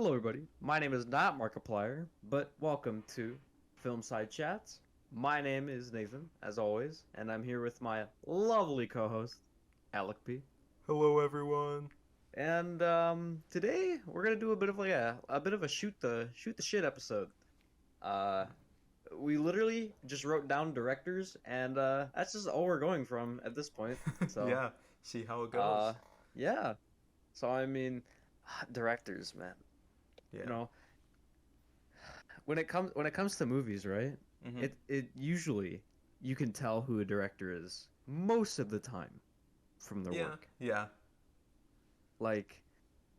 Hello, everybody. My name is not Markiplier, but welcome to Film Side Chats. My name is Nathan, as always, and I'm here with my lovely co-host, Alec P. Hello, everyone. And today we're gonna do a bit of like a bit of a shoot the shit episode. Uh, we literally just wrote down directors, and that's just all we're going from at this point. So, Yeah, see how it uh, goes. yeah. So I mean, directors, man. You Yeah. know, when it comes to movies, right? Mhm. It usually you can tell who a director is most of the time from their Yeah. work. Yeah. Like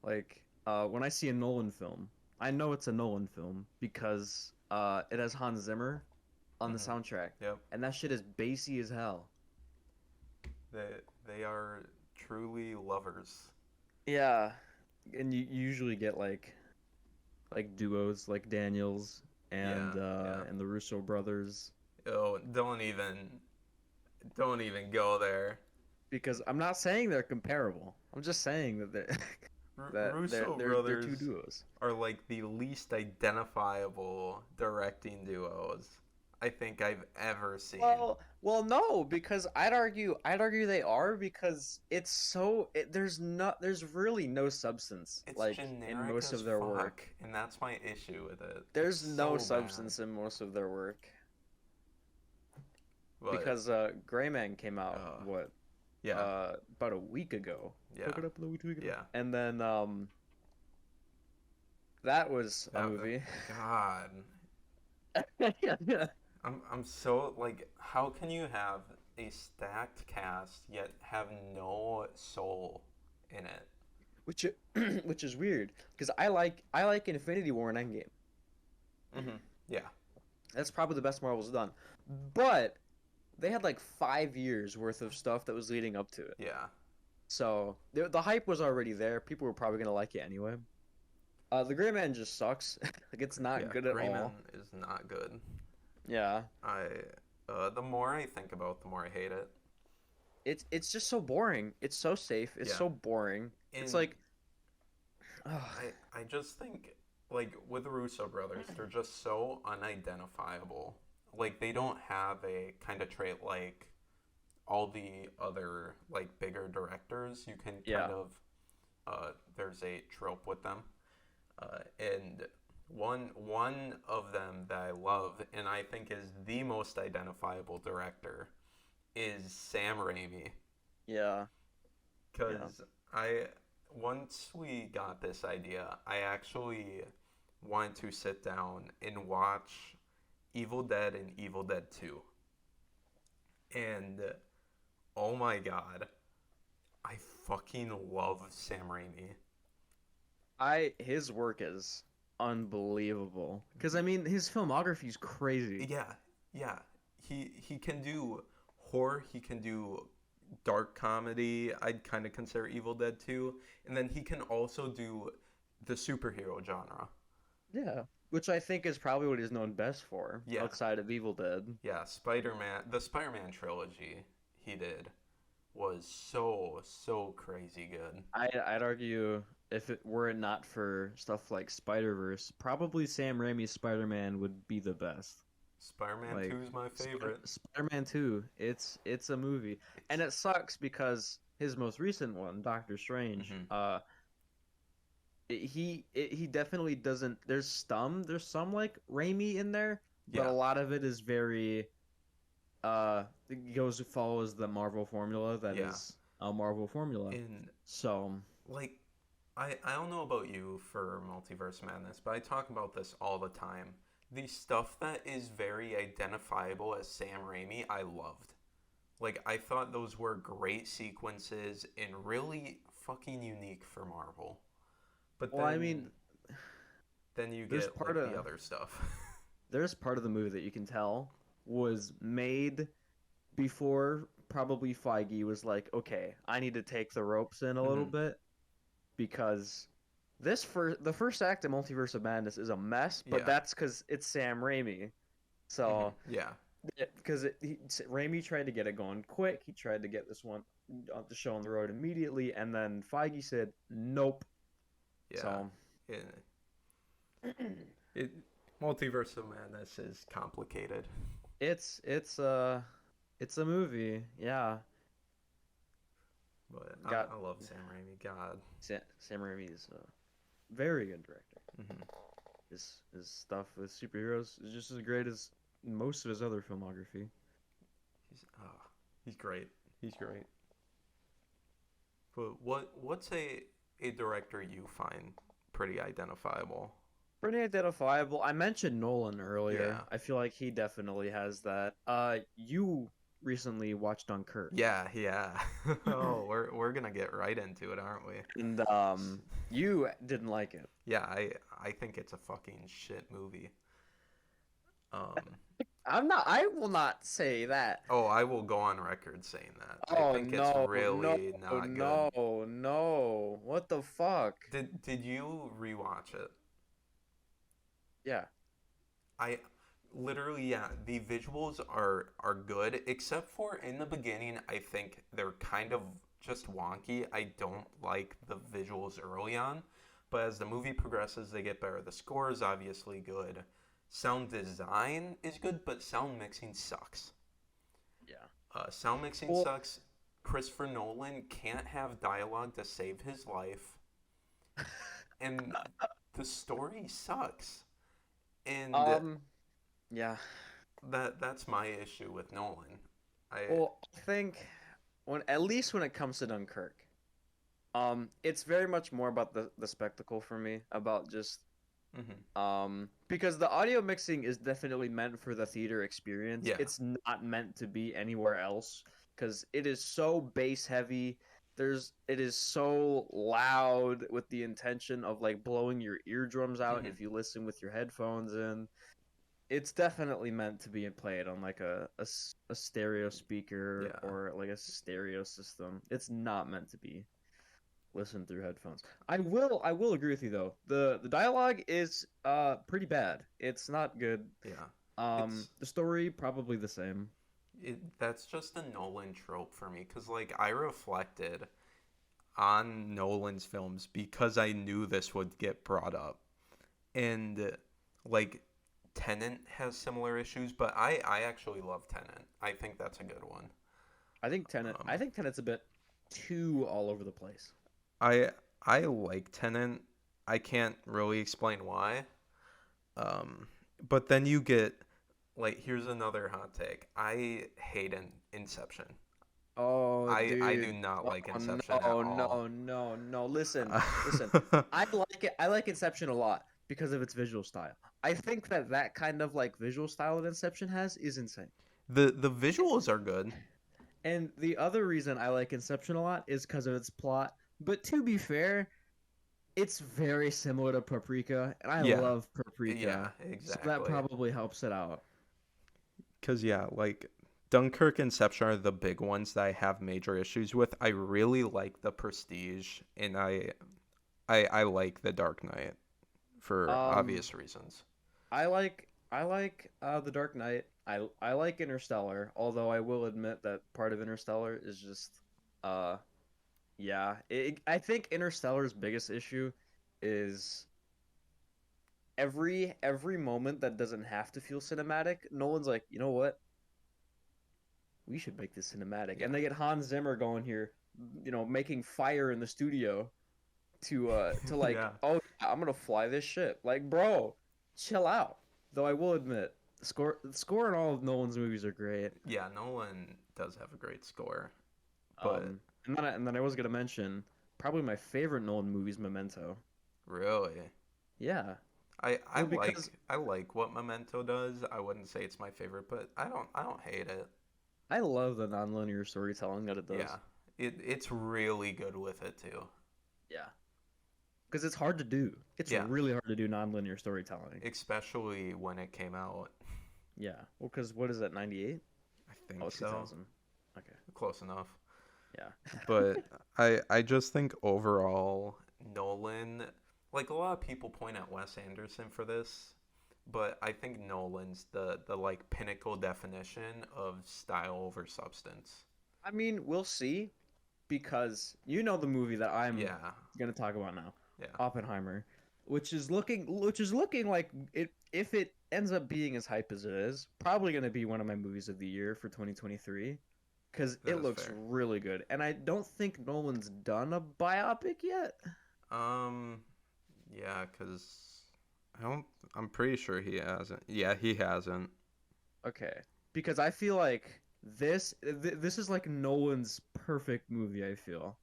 when I see a Nolan film, I know it's a Nolan film because it has Hans Zimmer on the Mhm. soundtrack, Yep. and that shit is bassy as hell. They are truly lovers. Yeah, and you usually get like duos like Daniels Yeah. Yeah. and the Russo brothers Oh, don't even go there. because I'm not saying they're comparable. I'm just saying that they're that they're Russo they're they're two brothers duos. are like the least identifiable directing duos I think I've ever seen. No, because I'd argue they are because there's really no substance It's like in generic most as of their fuck, work. and that's my issue with it. It's There's no so bad. substance in most of their work But because Gray Man came out uh what yeah. about a week ago. Pick Yeah. it up a week ago, Yeah. and then that was a That movie. God. Yeah. I'm so like how can you have a stacked cast yet have no soul in it? Which which is weird because I like Infinity War and Endgame. Mhm. Yeah. That's probably the best Marvel's done. But they had like 5 years worth of stuff that was leading up to it. Yeah. So the hype was already there. People were probably gonna like it anyway. The Gray Man just sucks. Like it's not Yeah. good at Grayman all. is not good. Yeah, I the more I think about, the more I hate it. it's just so boring. It's so safe. It's Yeah. so boring. It's And like, ugh. I just think like with the Russo brothers, they're just so unidentifiable. Like they don't have a kind of trait like all the other like bigger directors. You can kind Yeah, of there's a trope with them, and one of them that I love and I think is the most identifiable director is Sam Raimi. yeah, yeah. Because I once we got this idea, I actually wanted to sit down and watch Evil Dead and Evil Dead 2. And oh my god, I fucking love Sam Raimi. His work is unbelievable. Because I mean, his filmography is crazy. Yeah, yeah. He can do horror, he can do dark comedy. I'd kind of consider Evil Dead 2, and then he can also do the superhero genre. Yeah, which I think is probably what he's known best for Yeah, outside of Evil Dead. yeah, Spider-Man, the Spider-Man trilogy he did was so crazy good. I'd argue if it were it not for stuff like Spider-Verse, probably Sam Raimi's Spider-Man would be the best. Spider-Man Like 2 is my favorite. Spider-Man 2, it's a movie. It's And it sucks because his most recent one, Doctor Strange, mhm. he definitely doesn't there's some like Raimi in there, but a Yeah, lot of it is very it goes follows the Marvel formula that yeah. is a Marvel formula. And So, like I don't know about you for Multiverse Madness, but I talk about this all the time. The stuff that is very identifiable as Sam Raimi, I loved. Like I thought those were great sequences and really fucking unique for Marvel. But well, I mean, then you there's get part like of the other stuff. there's part of the movie that you can tell was made before probably Feige was like, okay, I need to take the ropes in a little hmm bit because the first act of Multiverse of Madness is a mess, but Yeah. that's because it's Sam Raimi. So Yeah. because Raimi tried to get it going quick, he tried to get this one the show on the road immediately, and then Feige said nope. Yeah. So Yeah. It Multiverse of Madness is complicated. It's a movie. Yeah. But Got I love Sam Raimi. God. Sam Raimi is a very good director. Hmm. His stuff with superheroes is just as great as most of his other filmography. He's great. He's great. But what's a director you find pretty identifiable? Pretty identifiable. I mentioned Nolan earlier. Yeah. I feel like he definitely has that. You recently watched Dunkirk. Yeah. Oh, we're gonna get right into it, aren't we? And you didn't like it. Yeah, I think it's a fucking shit movie. Um, I will not say that. oh, I will go on record saying that. I Oh think it's no, really not good. no. What the fuck? Did you rewatch it? Yeah. I literally, yeah, the visuals are good except for in the beginning. I think they're kind of just wonky. I don't like the visuals early on, but as the movie progresses, they get better. The score is obviously good. Sound design is good, but sound mixing sucks. Yeah. Sound mixing Well, sucks. Christopher Nolan can't have dialogue to save his life, and the story sucks. And um, yeah. that's my issue with Nolan. I Well, I think when at least when it comes to Dunkirk, it's very much more about the spectacle for me, about just mhm. because the audio mixing is definitely meant for the theater experience. Yeah. It's not meant to be anywhere else because it is so bass heavy. It is so loud with the intention of like blowing your eardrums out Mhm. if you listen with your headphones in. It's definitely meant to be played on like a stereo speaker Yeah. or like a stereo system. It's not meant to be listened through headphones. I will agree with you though. The dialogue is pretty bad. It's not good. Yeah. It's The story probably the same. that's just a Nolan trope for me cuz like I reflected on Nolan's films because I knew this would get brought up. And like Tenant has similar issues, but I actually love Tenant. I think that's a good one. I Um think Tenet's a bit too all over the place. I I like Tenant. I can't really explain why. Um, but then you get like here's another hot take. I hate Inception. Oh, I do dude. not like Oh Inception at all. no. Listen. I like it. I like Inception a lot because of its visual style. I think that kind of like visual style that Inception has is insane. The visuals are good. And the other reason I like Inception a lot is because of its plot. But to be fair, it's very similar to Paprika, and I Yeah, love yeah, Paprika, so that exactly. probably helps it out. Cause yeah, like Dunkirk, Inception are the big ones that I have major issues with. I really like The Prestige, and I like The Dark Knight for Um, obvious reasons. I like The Dark Knight. I like Interstellar, although I will admit that part of Interstellar is just uh yeah. I think Interstellar's biggest issue is every moment that doesn't have to feel cinematic. Nolan's like, you know what? We should make this cinematic, Yeah, and they get Hans Zimmer going here, making fire in the studio to like, yeah, oh yeah, I'm gonna fly this ship. Like, bro, chill out. Though I will admit, the score in all of Nolan's movies are great. yeah. Nolan does have a great score, but And then I was gonna mention probably my favorite Nolan movie is Memento. really, Yeah, I well because I like what Memento does. I wouldn't say it's my favorite, but I don't hate it. I love the nonlinear storytelling that it does. Yeah, it's really good with it too. Yeah, because it's hard to do. It's Yeah, really hard to do nonlinear storytelling. especially when it came out. Yeah, well, because what is that, 98? I Oh, think so. 2000. Okay, Close enough. yeah. But I just think overall Nolan, like a lot of people point at Wes Anderson for this, but I think Nolan's the like pinnacle definition of style over substance. I mean, we'll see, because you know the movie that I'm Yeah. gonna talk about now, Yeah. Oppenheimer. which is looking like it if it ends up being as hype as it is, probably going to be one of my movies of the year for 2023 cuz That it is looks fair. really good. And I don't think Nolan's done a biopic yet. Um, yeah, because I don't. I'm pretty sure he hasn't. Yeah, he hasn't. Okay. Because I feel like this is like Nolan's perfect movie, I feel.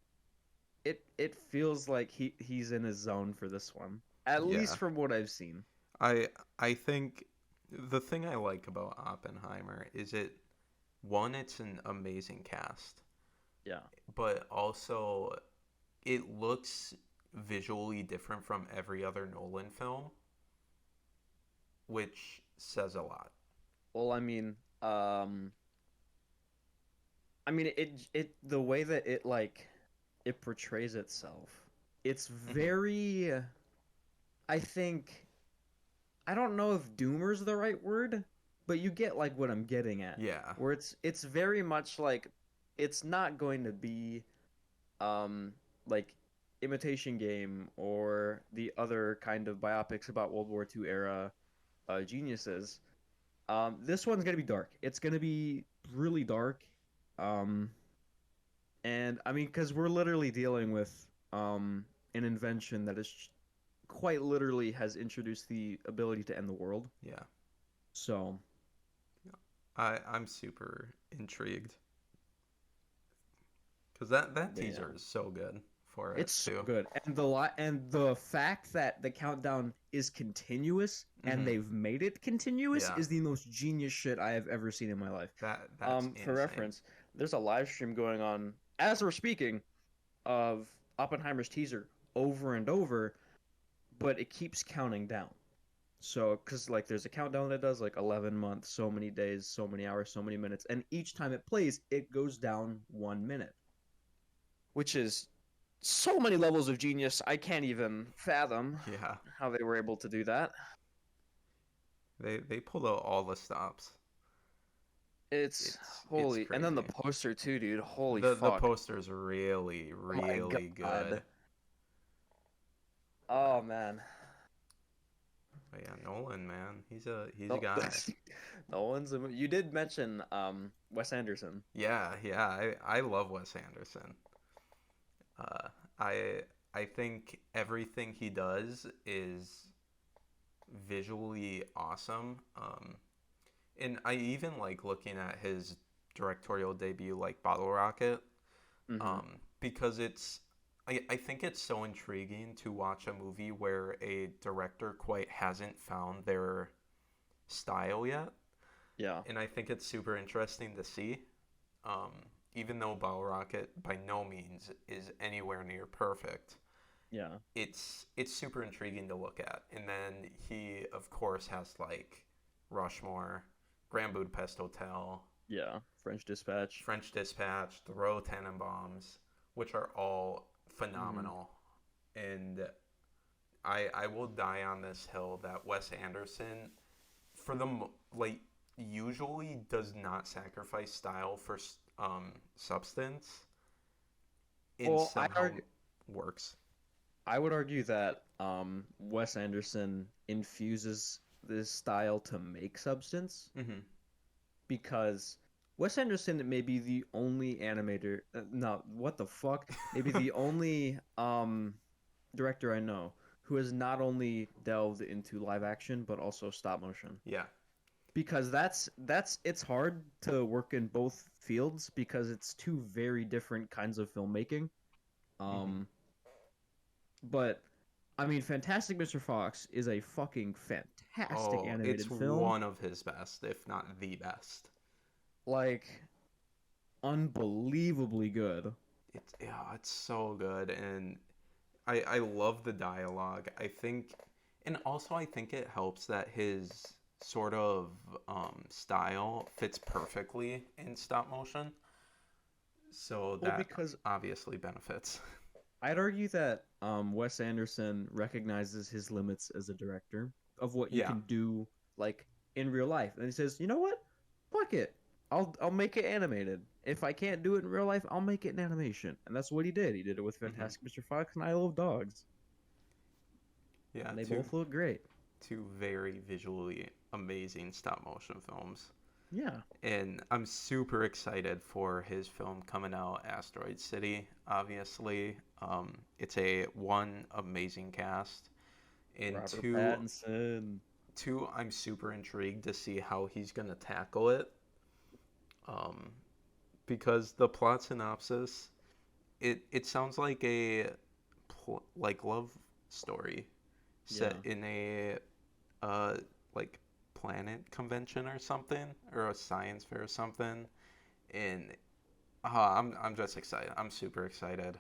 It feels like he's in his zone for this one. At Yeah, least from what I've seen. I I think the thing I like about Oppenheimer is it's an amazing cast, Yeah. but also it looks visually different from every other Nolan film, which says a lot. Well, I mean it the way that it portrays itself. It's Hmm. very I think I don't know if doomer's the right word, but you get like what I'm getting at. Yeah, Where it's very much like it's not going to be um like Imitation Game or the other kind of biopics about World War II era geniuses. This one's gonna be dark. It's gonna be really dark. Um, and I mean, because we're literally dealing with an invention that is quite literally has introduced the ability to end the world. yeah. So I'm super intrigued because that yeah, teaser is so good for it it's so too. good, and the fact that the countdown is continuous and Hmm. they've made it continuous Yeah, is the most genius shit I have ever seen in my life. that's For insane. reference, there's a live stream going on as we're speaking of Oppenheimer's teaser over and over, but it keeps counting down. So, because like there's a countdown that does like 11 months, so many days, so many hours, so many minutes, and each time it plays, it goes down 1 minute, which is so many levels of genius. I can't even fathom Yeah, how they were able to do that. they pulled out all the stops. It's It's holy, and then the crazy. poster too, dude. Holy The fuck! poster's really Oh my really good. god! Oh man! But yeah, Nolan, man, he's a No, guy. no one's. You did mention Wes Anderson. Yeah, I love Wes Anderson. Uh, I I think everything he does is visually awesome. And I even like looking at his directorial debut, like Bottle Rocket, Mm-hmm. because I think it's so intriguing to watch a movie where a director quite hasn't found their style yet. Yeah, And I think it's super interesting to see. Um, Even though Bottle Rocket by no means is anywhere near perfect, yeah, it's super intriguing to look at. And then he, of course, has like Rushmore, Grand Budapest Hotel, yeah. French Dispatch. French Dispatch, The Royal Tenenbaums, which are all Mm-hmm. phenomenal. And I will die on this hill that Wes Anderson, for the like, usually does not sacrifice style for substance, and Well, somehow works. I would argue that Wes Anderson infuses this style to make substance Hmm. because Wes Anderson may be the only animator. No, what the fuck? Maybe the only director I know who has not only delved into live action but also stop motion. Yeah. Because that's it's hard to work in both fields because it's two very different kinds of filmmaking. Hmm. Um, but I mean, Fantastic Mr. Fox is a fucking fantastic Oh, it's animated film. one of his best, if not the best. Like, unbelievably good. It's so good, and I love the dialogue. I think, and also I think it helps that his sort of style fits perfectly in stop motion, so Well, that because obviously benefits. I'd argue that Wes Anderson recognizes his limits as a director of what you Yeah, can do, like in real life, and he says, "You know what? Fuck it. I'll make it animated. If I can't do it in real life, I'll make it in animation." And that's what he did. He did it with hmm, Fantastic Mr. Fox and I Love Dogs. Yeah, and they both look great. two very visually amazing stop motion films. Yeah. And I'm super excited for his film coming out, Asteroid City, obviously. It's a one amazing cast. And Robert Pattinson. two, I'm super intrigued to see how he's going to tackle it. Um, because the plot synopsis, it sounds like a like love story set in a like planet convention or something, or a science fair or something. And I'm just excited. I'm super excited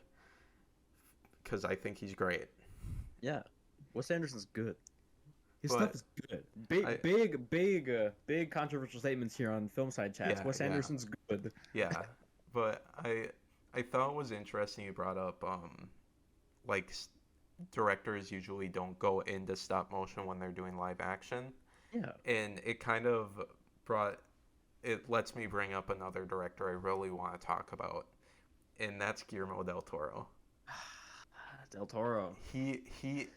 because I think he's great. Yeah. Wes Anderson's good. His But stuff is good. Big controversial statements here on Film Side Chats. Yeah, Wes yeah. Anderson's good. Yeah, but I thought it was interesting you brought up like directors usually don't go into stop motion when they're doing live action, Yeah. and it lets me bring up another director I really want to talk about, and that's Guillermo del Toro. Del Toro. He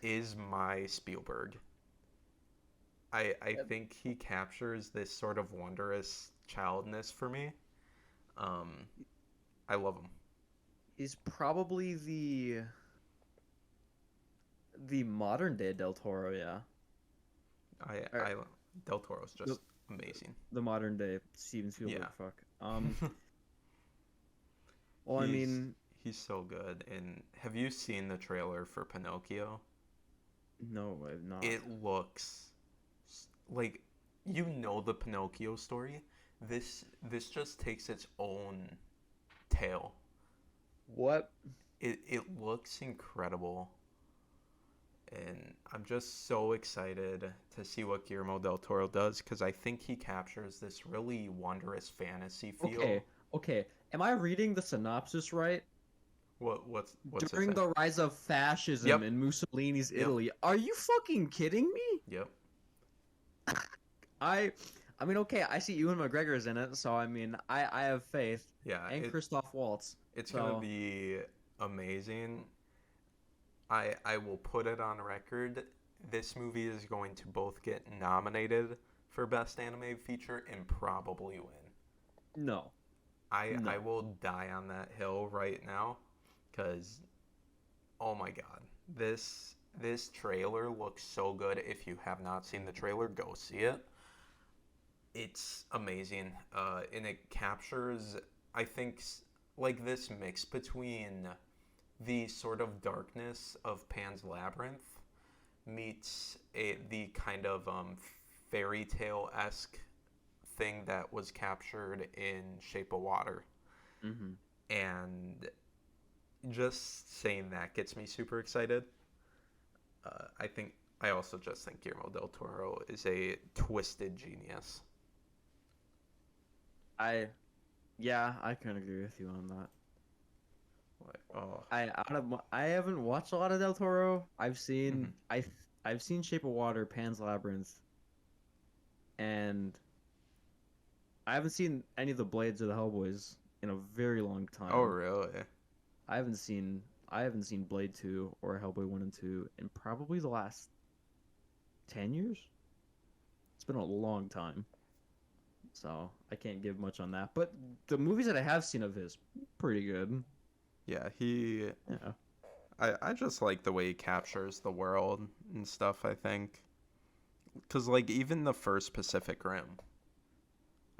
is my Spielberg. I think he captures this sort of wondrous childness for me. I love him. He's probably the modern day Del Toro, yeah. Del Toro's just amazing. The modern day Steven Spielberg, Yeah. fuck. Well, I mean, he's so good. And have you seen the trailer for Pinocchio? no, I've not. It looks like the Pinocchio story. This just takes its own tale. What? It looks incredible. And I'm just so excited to see what Guillermo del Toro does, because I think he captures this really wondrous fantasy feel. Okay. Am I reading the synopsis right? What's During it say? the rise of fascism Yep. in Mussolini's Yep. Italy. Are you fucking kidding me? Yep. I mean, okay, I see Ewan McGregor's in it, so I mean, I have faith. Yeah. And Christoph Waltz. It's So- gonna be amazing. I will put it on record. This movie is going to both get nominated for Best Animated Feature and probably win. No. I will die on that hill right now, because oh my god, this trailer looks so good. If you have not seen the trailer, go see it. It's amazing, and it captures, I think, like this mix between the sort of darkness of Pan's Labyrinth meets the kind of fairy tale-esque thing that was captured in Shape of Water. Mm-hmm. And just saying that gets me super excited. I also just think Guillermo del Toro is a twisted genius. I can agree with you on that. Oh, I haven't watched a lot of Del Toro. I've seen Mhm. I've seen Shape of Water, Pan's Labyrinth, and I haven't seen any of the Blades or the Hellboys in a very long time. oh really? I haven't seen Blade 2 or Hellboy 1 and 2 in probably the last 10 years. It's been a long time. So, I can't give much on that. But the movies that I have seen of his, pretty good. Yeah, Yeah. I just like the way he captures the world and stuff, I think. Because, like, even the first Pacific Rim,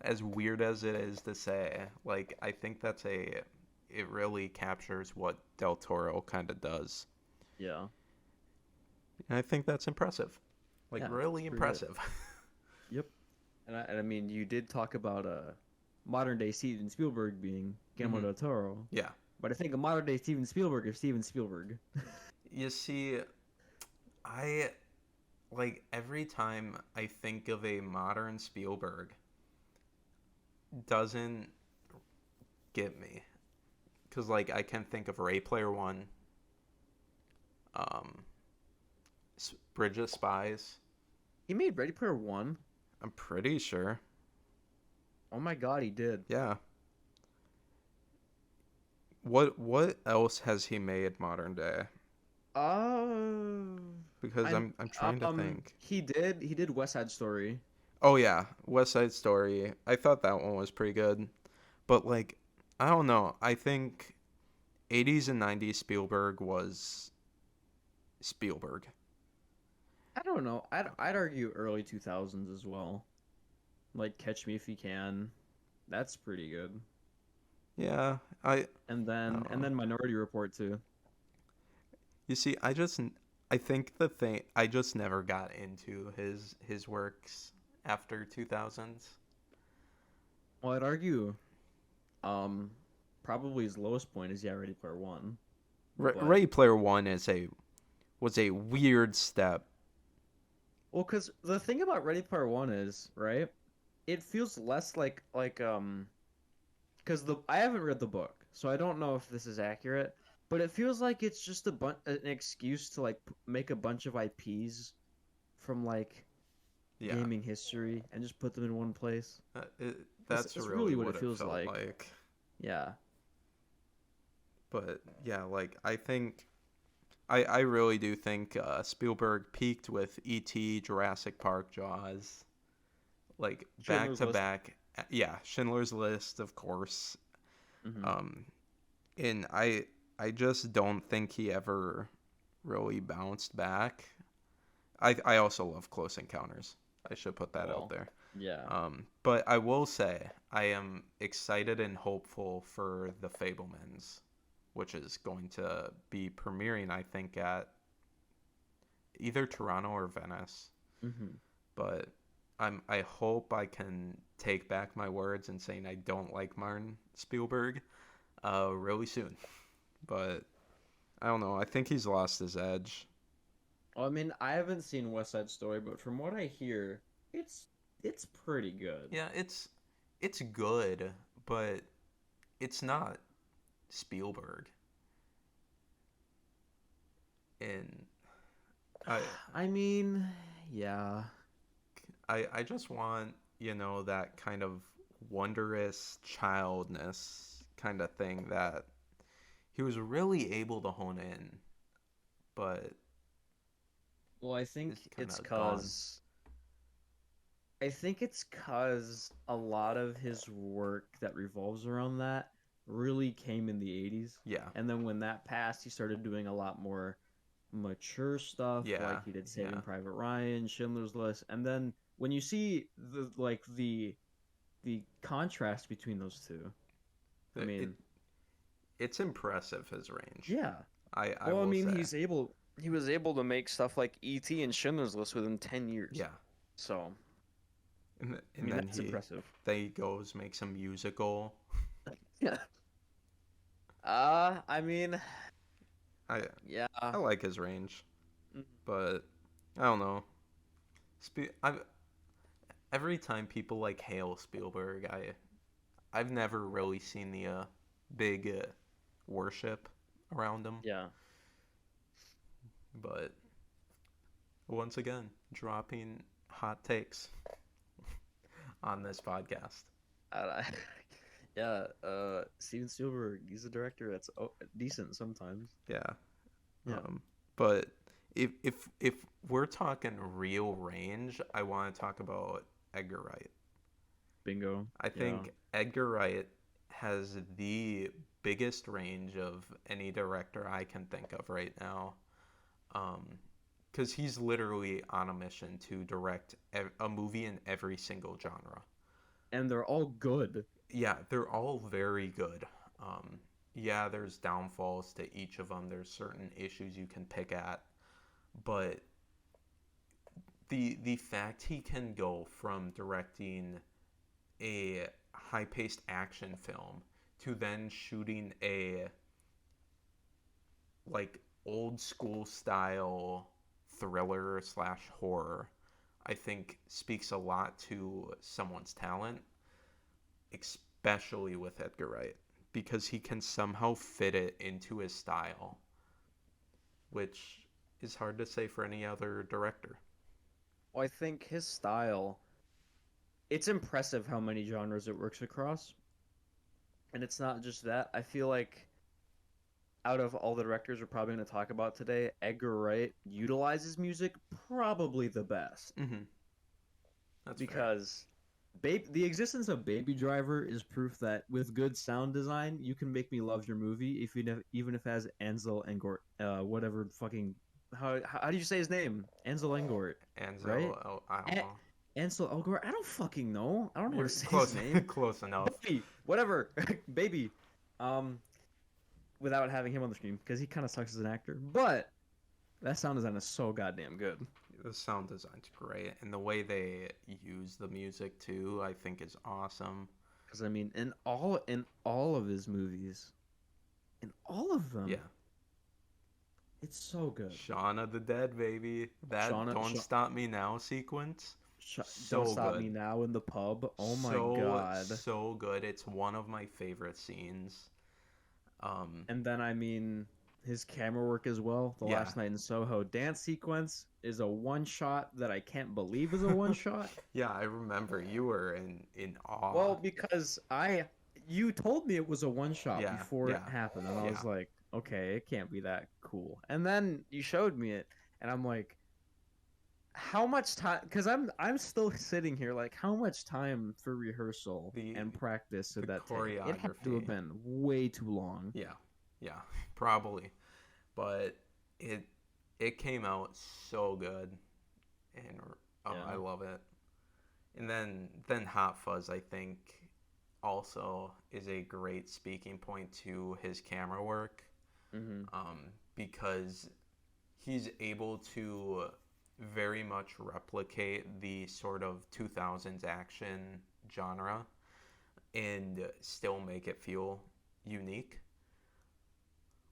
as weird as it is to say, like, I think it really captures what Del Toro kind of does. Yeah. And I think that's impressive. Like, Yeah, really it's pretty impressive. Yep. And I mean, you did talk about modern day Steven Spielberg being Guillermo Mhm. del Toro. Yeah. But I think a modern day Steven Spielberg is Steven Spielberg. You see, like, every time I think of a modern Spielberg, doesn't get me. Because, like, I can think of Ray Player One, um, Bridge of Spies. He made Ready Player One. I'm pretty sure. Oh my god, he did. Yeah. What else has he made modern day? because I'm trying to think. He did West Side Story. Oh yeah, West Side Story. I thought that one was pretty good, but like, I don't know. I think 80s and 90s Spielberg was Spielberg. I don't know. I'd argue early 2000s as well. Like Catch Me If You Can. That's pretty good. Yeah, I I And don't and know. then Minority Report too. You see, I think the thing I just never got into his works after 2000s. Well, I'd argue um probably his lowest point is Ready Player One. But Ready Player One was a weird step. well, because the thing about Ready Player One is, right? It feels less like because the I haven't read the book, so I don't know if this is accurate, but it feels like it's just an excuse to like make a bunch of IPs from like Yeah, gaming history and just put them in one place. uh, it, That's, that's that's really really what what it it feels felt like. like. Yeah. But yeah, like I think I really do think Spielberg peaked with E.T., Jurassic Park, Jaws, like back Schindler's to List. back. Yeah, Schindler's List, of course. Hmm. Um, and I just don't think he ever really bounced back. I also love Close Encounters. I should put that out Well, there. yeah. But I will say I am excited and hopeful for The Fablemans, which is going to be premiering, I think, at either Toronto or Venice. Hmm. But I hope I can take back my words and saying I don't like Martin Spielberg really soon. But I don't know. I think he's lost his edge. Well, I mean, I haven't seen West Side Story, but from what I hear, it's it's pretty good. Yeah, it's good, but it's not Spielberg. And I I mean, yeah. I just want, that kind of wondrous childness kind of thing that he was really able to hone in, but Well, it's kind of gone. I think it's cause a lot of his work that revolves around that really came in the 80s. Yeah. And then when that passed, he started doing a lot more mature stuff, Yeah. like he did Yeah. Saving Private Ryan, Schindler's List, and then when you see the contrast between those two, I It, it mean, it's impressive his range. yeah. I Well, I will mean, say. he was able to make stuff like E.T. and Schindler's List within 10 years. Yeah. So, I And mean, then that's impressive. they goes makes a musical. Yeah. I mean, I yeah. I like his range, Mm. but I don't know. I every time people like hail Spielberg, I've never really seen the big worship around him. Yeah. But once again, dropping hot takes on this podcast. I, yeah, Steven Spielberg, he's a director that's decent sometimes. Yeah. Yeah. But if we're talking real range, I want to talk about Edgar Wright. Bingo. I Yeah. think Edgar Wright has the biggest range of any director I can think of right now. Because he's literally on a mission to direct a movie in every single genre. And they're all good. Yeah, they're all very good. Yeah, there's downfalls to each of them. There's certain issues you can pick at, but the fact he can go from directing a high-paced action film to then shooting a like old school style thriller slash horror, I think speaks a lot to someone's talent, especially with Edgar Wright, because he can somehow fit it into his style, which is hard to say for any other director. Well, I think his style, it's impressive how many genres it works across. And it's not just that. I feel like out of all the directors we're probably going to talk about today, Edgar Wright utilizes music probably the best. Mm-hmm. That's fair. Because the existence of Baby Driver is proof that with good sound design, you can make me love your movie even if it has Ansel Elgort, whatever fucking how do you say his name? Ansel Elgort, Ansel, right? oh, I don't know. Ansel Elgort. I don't fucking know. I don't know how You're to say close, his name. close enough. Baby, whatever, baby. Without having him on the screen because he kind of sucks as an actor, but that sound design is so goddamn good. The sound design's great, and the way they use the music too, I think, is awesome. Because I mean, in all of his movies, in all of them, Yeah, it's so good. Shaun of the Dead, baby. That "Don't Stop Me Now" sequence. Don't Stop Me Now in the pub. Oh my god, so good. It's one of my favorite scenes. And then I mean, his camera work as well. The Last Night in Soho dance sequence is a one shot that I can't believe is a one shot. Yeah, I remember you were in awe. Well, because you told me it was a one shot before it happened, and I was like, okay, it can't be that cool. And then you showed me it, and I'm like, how much time? Because I'm still sitting here like, how much time for rehearsal and practice did that take? It had to have been way too long. Yeah, probably, but it came out so good, and I love it. And then Hot Fuzz, I think, also is a great speaking point to his camera work, because he's able to very much replicate the sort of 2000s action genre and still make it feel unique.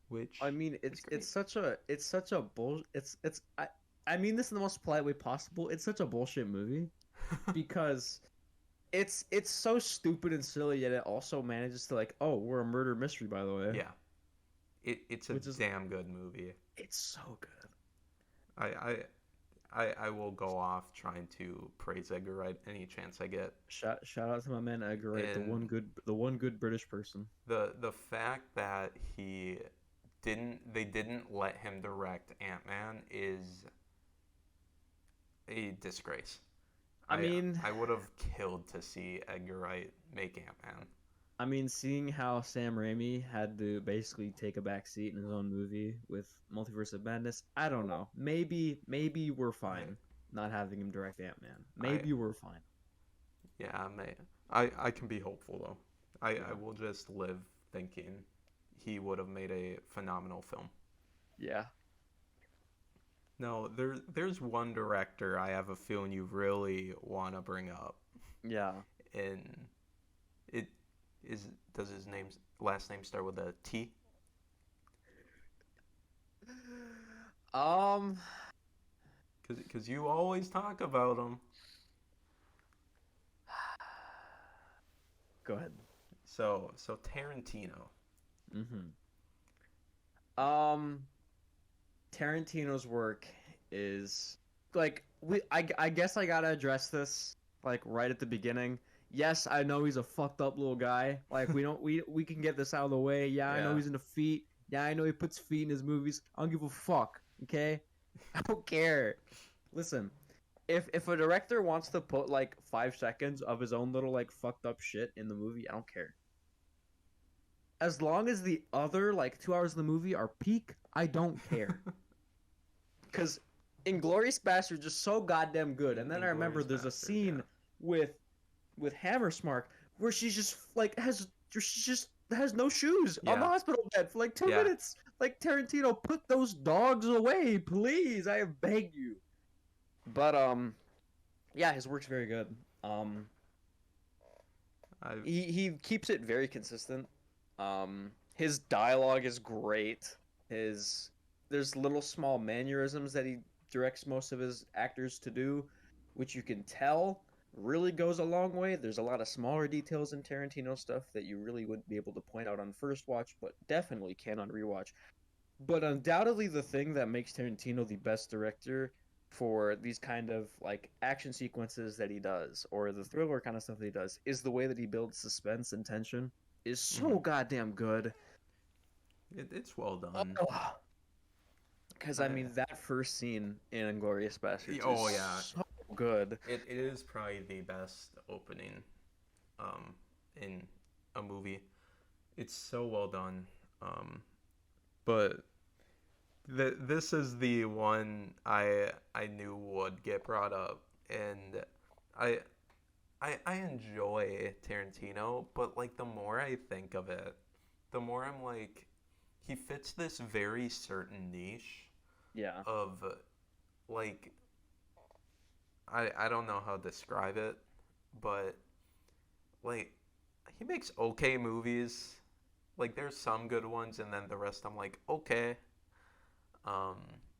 Which I mean, it's such a bull. I mean this in the most polite way possible. It's such a bullshit movie because it's so stupid and silly, yet it also manages to like, oh, we're a murder mystery, by the way. Yeah, it's a damn good movie. It's so good. I will go off trying to praise Edgar Wright any chance I get. Shout out to my man Edgar Wright, the one good British person. The fact that they didn't let him direct Ant-Man is a disgrace. I mean, I would have killed to see Edgar Wright make Ant-Man. I mean, seeing how Sam Raimi had to basically take a back seat in his own movie with Multiverse of Madness, I don't know. Maybe we're fine not having him direct Ant-Man. Maybe we're fine. Yeah, I can be hopeful though. I will just live thinking he would have made a phenomenal film. Yeah. No, there's one director I have a feeling you really want to bring up. Yeah. And does his last name start with a T? Because you always talk about him. Go ahead. So Tarantino. Tarantino's work is like I guess I gotta address this like right at the beginning. Yes, I know he's a fucked up little guy. Like we can get this out of the way. Yeah, I know he's into feet. Yeah, I know he puts feet in his movies. I don't give a fuck. Okay, I don't care. Listen, if a director wants to put like 5 seconds of his own little like fucked up shit in the movie, I don't care. As long as the other like 2 hours of the movie are peak, I don't care. Because Inglourious Basterds is so goddamn good. And then I remember there's a scene with Hammersmark where she just like has no shoes on the hospital bed for like 2 minutes. Like, Tarantino, put those dogs away, please. I beg you. But yeah, his work's very good. He keeps it very consistent. His dialogue is great. There's little small mannerisms that he directs most of his actors to do, which you can tell really goes a long way. There's a lot of smaller details in Tarantino stuff that you really wouldn't be able to point out on first watch, but definitely can on rewatch. But undoubtedly the thing that makes Tarantino the best director for these kind of like action sequences that he does, or the thriller kind of stuff that he does, is the way that he builds suspense and tension is so goddamn good. It's well done. Because I mean, that first scene in Inglourious Basterds Oh is yeah, so good. it is probably the best opening, in a movie. It's so well done. But this is the one I knew would get brought up, and I I enjoy Tarantino, but like the more I think of it, the more I'm like, he fits this very certain niche Yeah. of like I don't know how to describe it, but like he makes okay movies. Like there's some good ones, and then the rest I'm like okay. Um,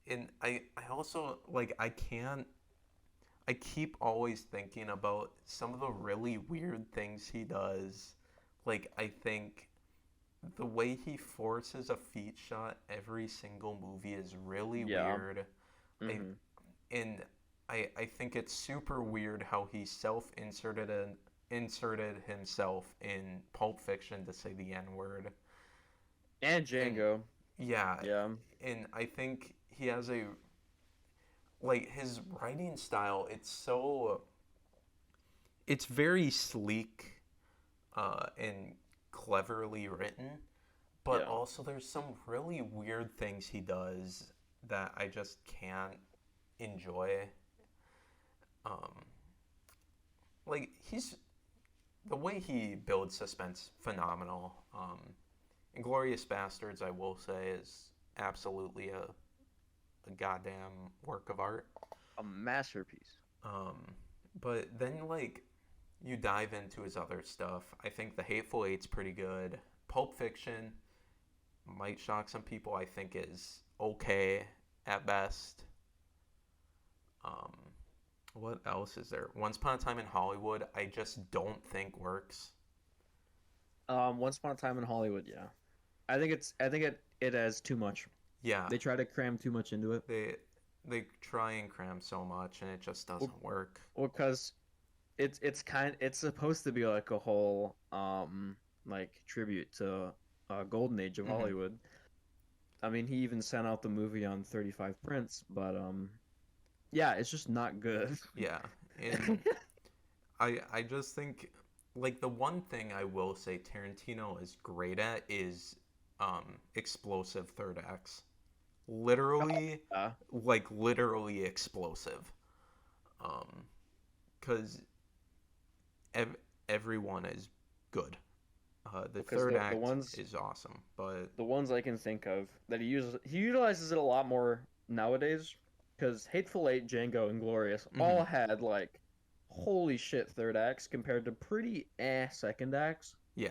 and I also like I keep always thinking about some of the really weird things he does. Like I think the way he forces a feet shot every single movie is really Yeah. weird. I Hmm. and I think it's super weird how he inserted himself in Pulp Fiction to say the N word. And And Django. yeah, Yeah. and I think he has a like his writing style. It's very sleek, and cleverly written, but Yeah. also there's some really weird things he does that I just can't enjoy. Um, like he's the way he builds suspense phenomenal. Inglorious Bastards, I will say, is absolutely a goddamn work of art. A masterpiece. Um, but then like you dive into his other stuff. I think The Hateful Eight's pretty good. Pulp Fiction might shock some people. I think is okay at best. Um, what else is there? Once Upon a Time in Hollywood, I just don't think works. Once Upon a Time in Hollywood. Yeah. I think it has too much. Yeah, They try to cram too much into it. they they try and cram so much, and it just Well, doesn't work. because it's supposed to be like a whole like tribute to golden age of Hmm. Hollywood. I mean, he even sent out the movie on 35 prints, but yeah, it's just not good. Yeah, and I just think like the one thing I will say Tarantino is great at is explosive third acts. Literally, Yeah, like literally explosive. Um, because ev- everyone is good. The because third the act ones is awesome, but the ones I can think of that he utilizes it a lot more nowadays. Because Hateful Eight, Django, and Glorious mhm, all had like holy shit third acts compared to pretty second acts. yeah,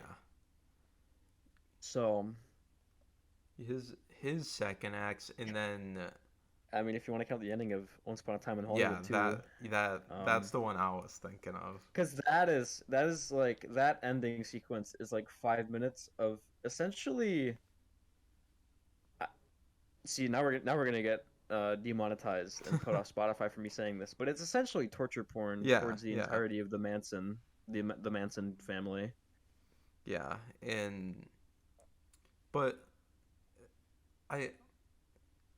So his second acts, and then I mean, if you want to count the ending of Once Upon a Time in yeah, Hollywood too, that's the one I was thinking of. because that is like that ending sequence is like 5 minutes of essentially. uh, See, now we're gonna get demonetized and put off Spotify for me saying this, but it's essentially torture porn Yeah, towards the yeah, entirety of the Manson family. yeah, and but I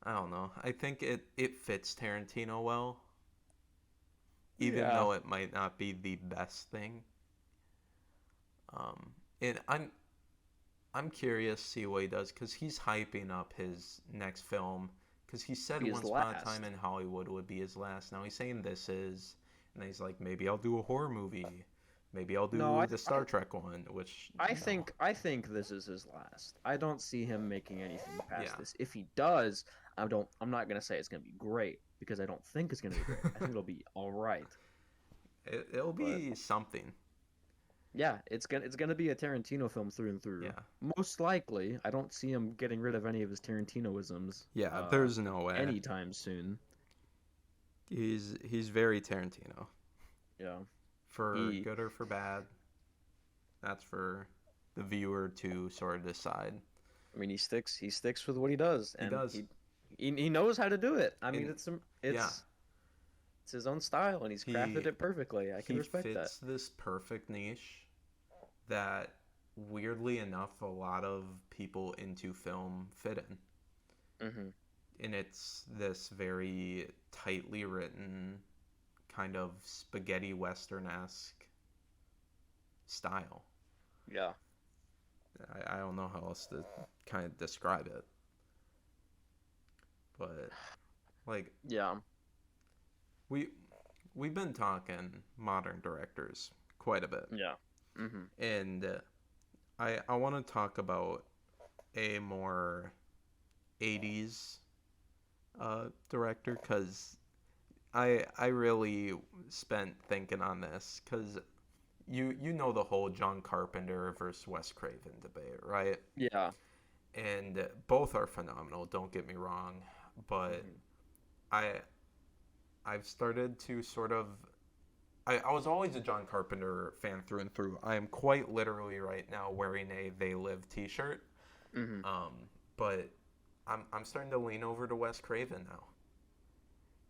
I don't know. I think it fits Tarantino well, even Yeah, though it might not be the best thing. Um, and I'm curious to see what he does because he's hyping up his next film because he said his Once Upon a Time last. in Hollywood would be his last. Now he's saying this is, and then he's like maybe I'll do a horror movie, maybe I'll No, do the Star Trek one, which no, I think this is his last. I don't see him making anything past yeah, this. If he does, I'm not gonna say it's gonna be great because I don't think it's gonna be great. I think it'll be all right. it'll But be something. yeah, it's gonna be a Tarantino film through and through. Yeah, Most likely, I don't see him getting rid of any of his Tarantinoisms yeah. There's no way. anytime soon. He's very Tarantino, Yeah. for He good or for bad. That's for the viewer to sort of decide. I mean he sticks with what he does He and does, he knows how to do it. I mean and yeah, it's his own style and he's crafted he it perfectly. I can he respect that. fits this perfect niche that weirdly enough, a lot of people into film fit in. Mm-hmm. And it's this very tightly written, kind of spaghetti western-esque style. Yeah. I don't know how else to kind of describe it. But, like, Yeah. we've been talking modern directors quite a bit. Yeah. Mm-hmm. And I want to talk about a more 80s director, because I really spent thinking on this, because you know the whole John Carpenter versus Wes Craven debate, right? Yeah. And both are phenomenal, don't get me wrong, but I've started to sort of I was always a John Carpenter fan through and through. I am quite literally right now wearing a They Live t-shirt. Mm-hmm. But I'm starting to lean over to Wes Craven now.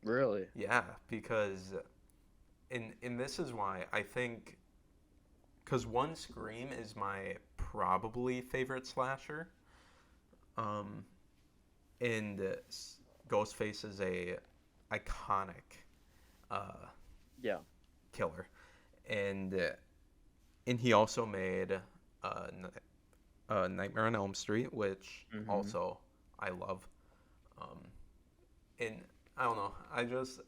Really? Yeah, because and this is why I think, because one, Scream is my probably favorite slasher. And Ghostface is a iconic Yeah. killer, and he also made Nightmare on Elm Street, which also I love. And I don't know,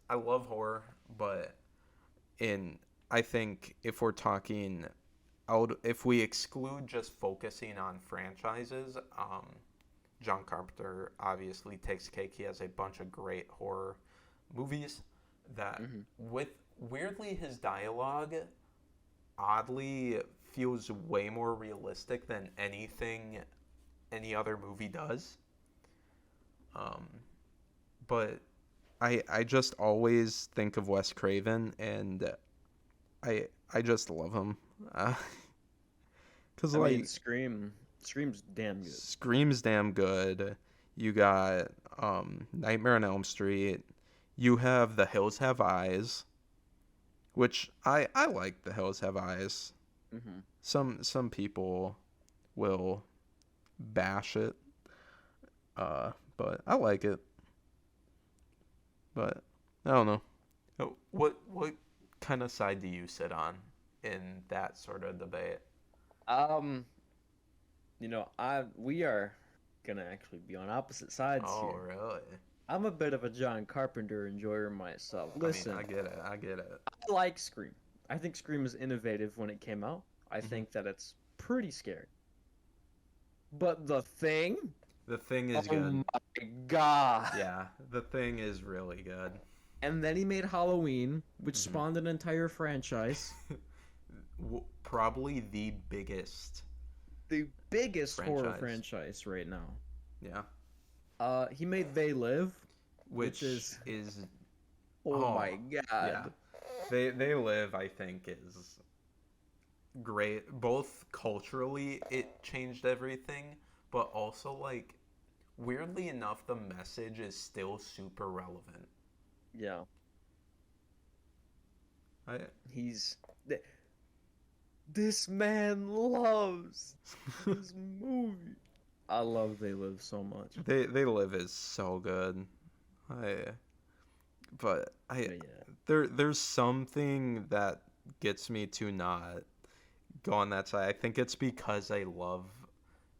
I love horror, but I think if we're talking out, if we exclude just focusing on franchises, John Carpenter obviously takes cake. He has a bunch of great horror movies that, with weirdly, his dialogue oddly feels way more realistic than anything any other movie does. But I just always think of Wes Craven, and I just love him. Because I mean, Scream's damn good. Scream's damn good. You got Nightmare on Elm Street. You have The Hills Have Eyes, which I like. The Hills Have Eyes. Mm-hmm. Some people will bash it, but I like it. But I don't know. What kind of side do you sit on in that sort of debate? We are gonna actually be on opposite sides here. Oh, really? I'm a bit of a John Carpenter enjoyer myself. Listen, I get it. I like Scream. I think Scream is innovative when it came out. I think that it's pretty scary. But The Thing? The Thing is oh good. My God. Yeah, The Thing is really good. And then he made Halloween, which spawned an entire franchise. Probably the biggest horror franchise right now. Yeah. He made They Live, which is oh my God. Yeah. They Live, I think, is great. Both culturally, it changed everything, but also, like, weirdly enough, the message is still super relevant. Yeah. This man loves this movie. I love They Live so much. They Live is so good. There's something that gets me to not go on that side. I think it's because I love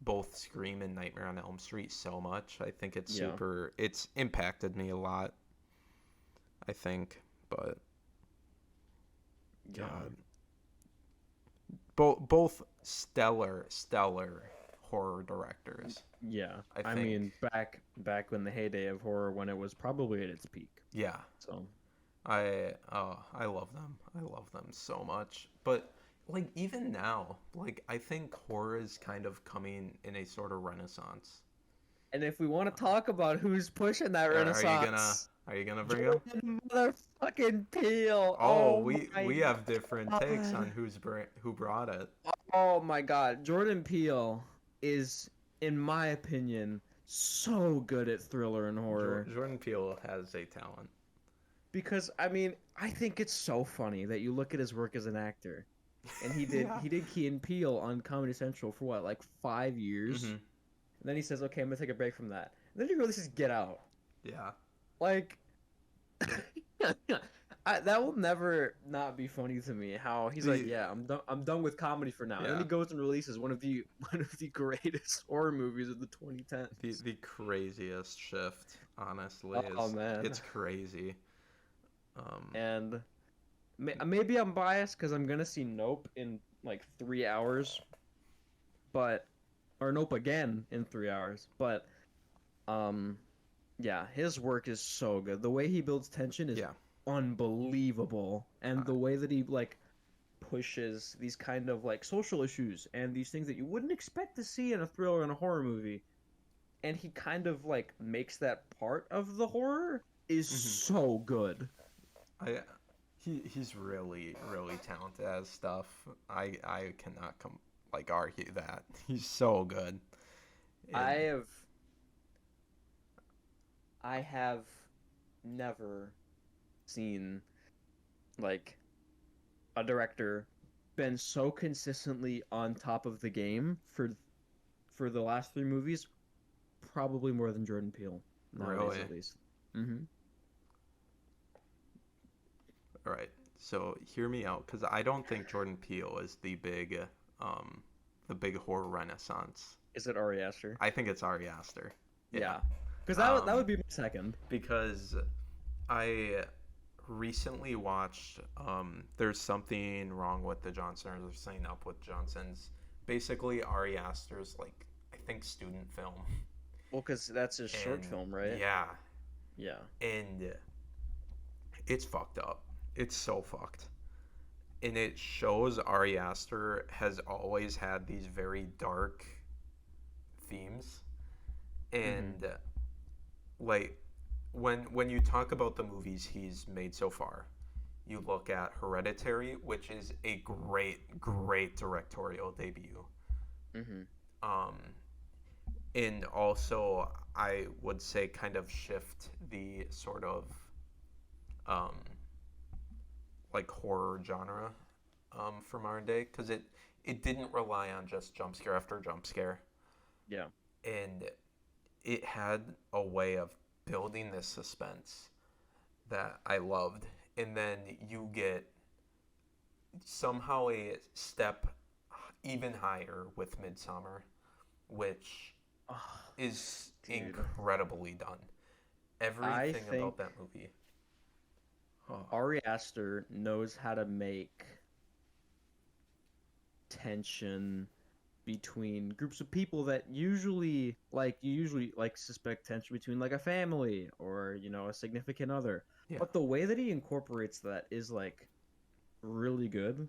both Scream and Nightmare on Elm Street so much. I think it's it's impacted me a lot, I think, but God. Both stellar horror directors. Yeah. I mean, back when the heyday of horror, when it was probably at its peak. Yeah. So I love them. I love them so much. But, like, even now, like, I think horror is kind of coming in a sort of renaissance. And if we want to talk about who's pushing that renaissance, are you gonna bring up motherfucking Peele? Oh, we have different takes on who brought it. Oh my God, Jordan Peele is, in my opinion, so good at thriller and horror. Jordan Peele has a talent. Because, I mean, I think it's so funny that you look at his work as an actor, and he Yeah. did Key and Peele on Comedy Central for what, like 5 years, Mm-hmm. and then he says, "Okay, I'm gonna take a break from that." And then he releases Get Out. Yeah. Like, that will never not be funny to me. How he's like, The "Yeah, I'm done with comedy for now," and then yeah. he goes and releases one of the greatest horror movies of the 2010s. The craziest shift, honestly, Oh is man, it's crazy. Um, and maybe I'm biased because I'm gonna see Nope in like 3 hours, but or Nope again in 3 hours. But yeah, his work is so good. The way he builds tension is yeah. unbelievable, and Uh, the way that he like pushes these kind of like social issues and these things that you wouldn't expect to see in a thriller and a horror movie, and he kind of like makes that part of the horror is mhm. so good. I he's really talented at stuff. I cannot argue that he's so good. I And have I have never seen like a director been so consistently on top of the game for the last three movies, probably more than Jordan Peele nowadays really, at least. Mm-hmm. all right. So hear me out, because I don't think Jordan Peele is um, the big horror renaissance. Is it Ari Aster? I think it's Ari Aster. Yeah. Yeah, because that Um, would be my second. because I recently watched There's Something Wrong with the Johnsons or Something Up with Johnsons. Basically Ari Aster's I think student film. Well, because that's his short And film, right? yeah, Yeah. and it's fucked up. It's so fucked. And it shows Ari Aster has always had these very dark themes. Mm-hmm. And like when you talk about the movies he's made so far, you look at Hereditary, which is a great directorial debut. Mm-hmm. Um, and also I would say kind of shift the sort of um, horror genre from our day, because it didn't rely on just jump scare after jump scare, Yeah. and it had a way of building this suspense that I loved, and then you get somehow a step even higher with Midsummer, which Oh, is dude. incredibly done. I Everything think about that movie. Oh, Ari Aster knows how to make tension between groups of people that you usually like suspect tension between like a family or a significant other. yeah, But the way that he incorporates that is like really good,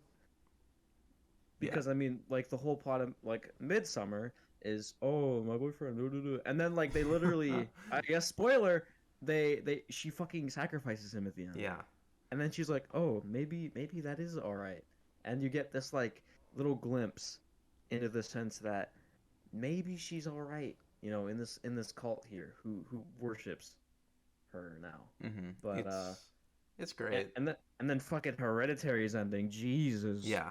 yeah, because I mean like the whole plot of like Midsummer is, oh, my boyfriend, and then like they literally, I guess spoiler, she fucking sacrifices him at the end. yeah, And then she's like, "Oh, maybe that is all right." And you get this like little glimpse into the sense that maybe she's all right, in this cult here who worships her now. mm-hmm. But It's great. and then fucking Hereditary's ending, Jesus. Yeah.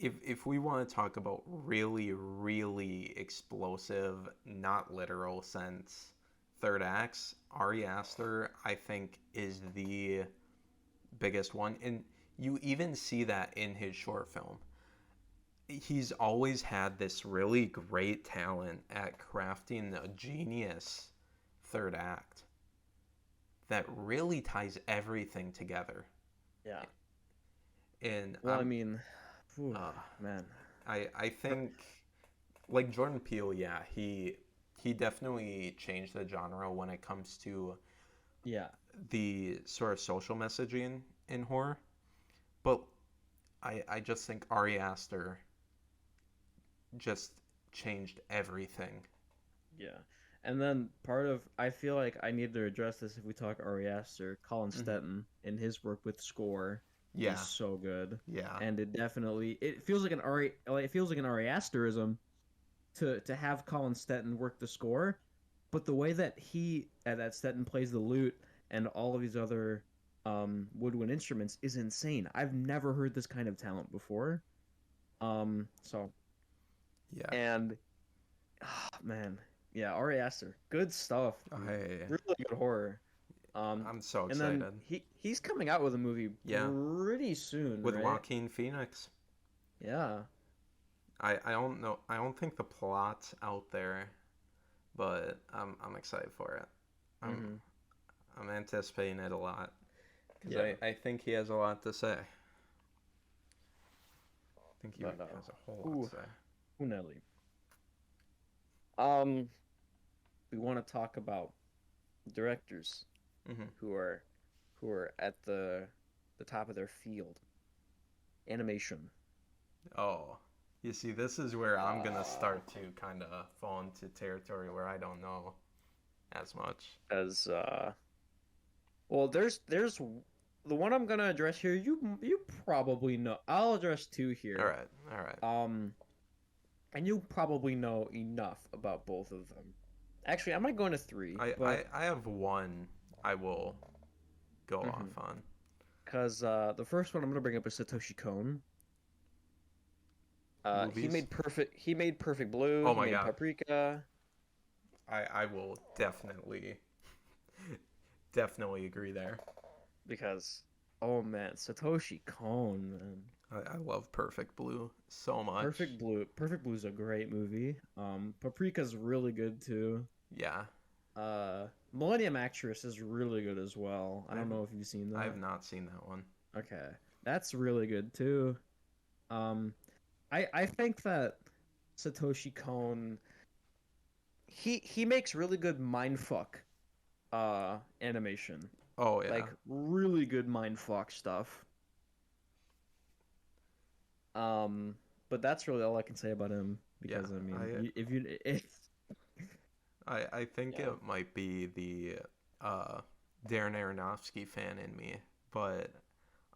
If we want to talk about really explosive, not literal sense third acts, Ari Aster I think is the biggest one, and you even see that in his short film. He's always had this really great talent at crafting a genius third act that really ties everything together. Yeah. And Well, I mean, whew, uh, man. I think Jordan Peele, yeah, he definitely changed the genre when it comes to Yeah. the sort of social messaging in horror. But I just think Ari Aster just changed everything. Yeah. And then I feel like I need to address this if we talk Ari Aster, Colin Mm-hmm. Stetton in his work with score Yeah, is so good. yeah, And it feels like it feels like an Ari Asterism to have Colin Stetton work the score, but the way that that Stetton plays the lute and all of these other woodwind instruments is insane. I've never heard this kind of talent before. So Yeah. and man, yeah, Ari Aster, good stuff. I Really good horror. I'm so And excited. then he's coming out with a movie pretty soon, with right? Joaquin Phoenix. Yeah. I don't know. I don't think the plot's out there, but I'm excited for it. I'm anticipating it a lot because I think he has a lot to say. I think he has a whole lot to say. Nelly. We want to talk about directors who are at the top of their field. Animation. Oh, you see, this is where I'm gonna start to kind of fall into territory where I don't know as much. As well, there's the one I'm gonna address here. You probably know. I'll address two here. All right. And you probably know enough about both of them. Actually, I might go into three. I have one I will go off on. Because the first one I'm gonna bring up is Satoshi Kon. He made Perfect Blue. Oh my he made God. Paprika. I will definitely agree there. Because oh man, Satoshi Kon, man. I love Perfect Blue so much. Perfect Blue is a great movie. Paprika's really good too. Yeah. Millennium Actress is really good as well. I don't know if you've seen that. I have not seen that one. Okay, that's really good too. I think that Satoshi Kon, he makes really good mindfuck animation. Oh yeah. Like really good mindfuck stuff. But that's really all I can say about him because I think it might be the Darren Aronofsky fan in me, but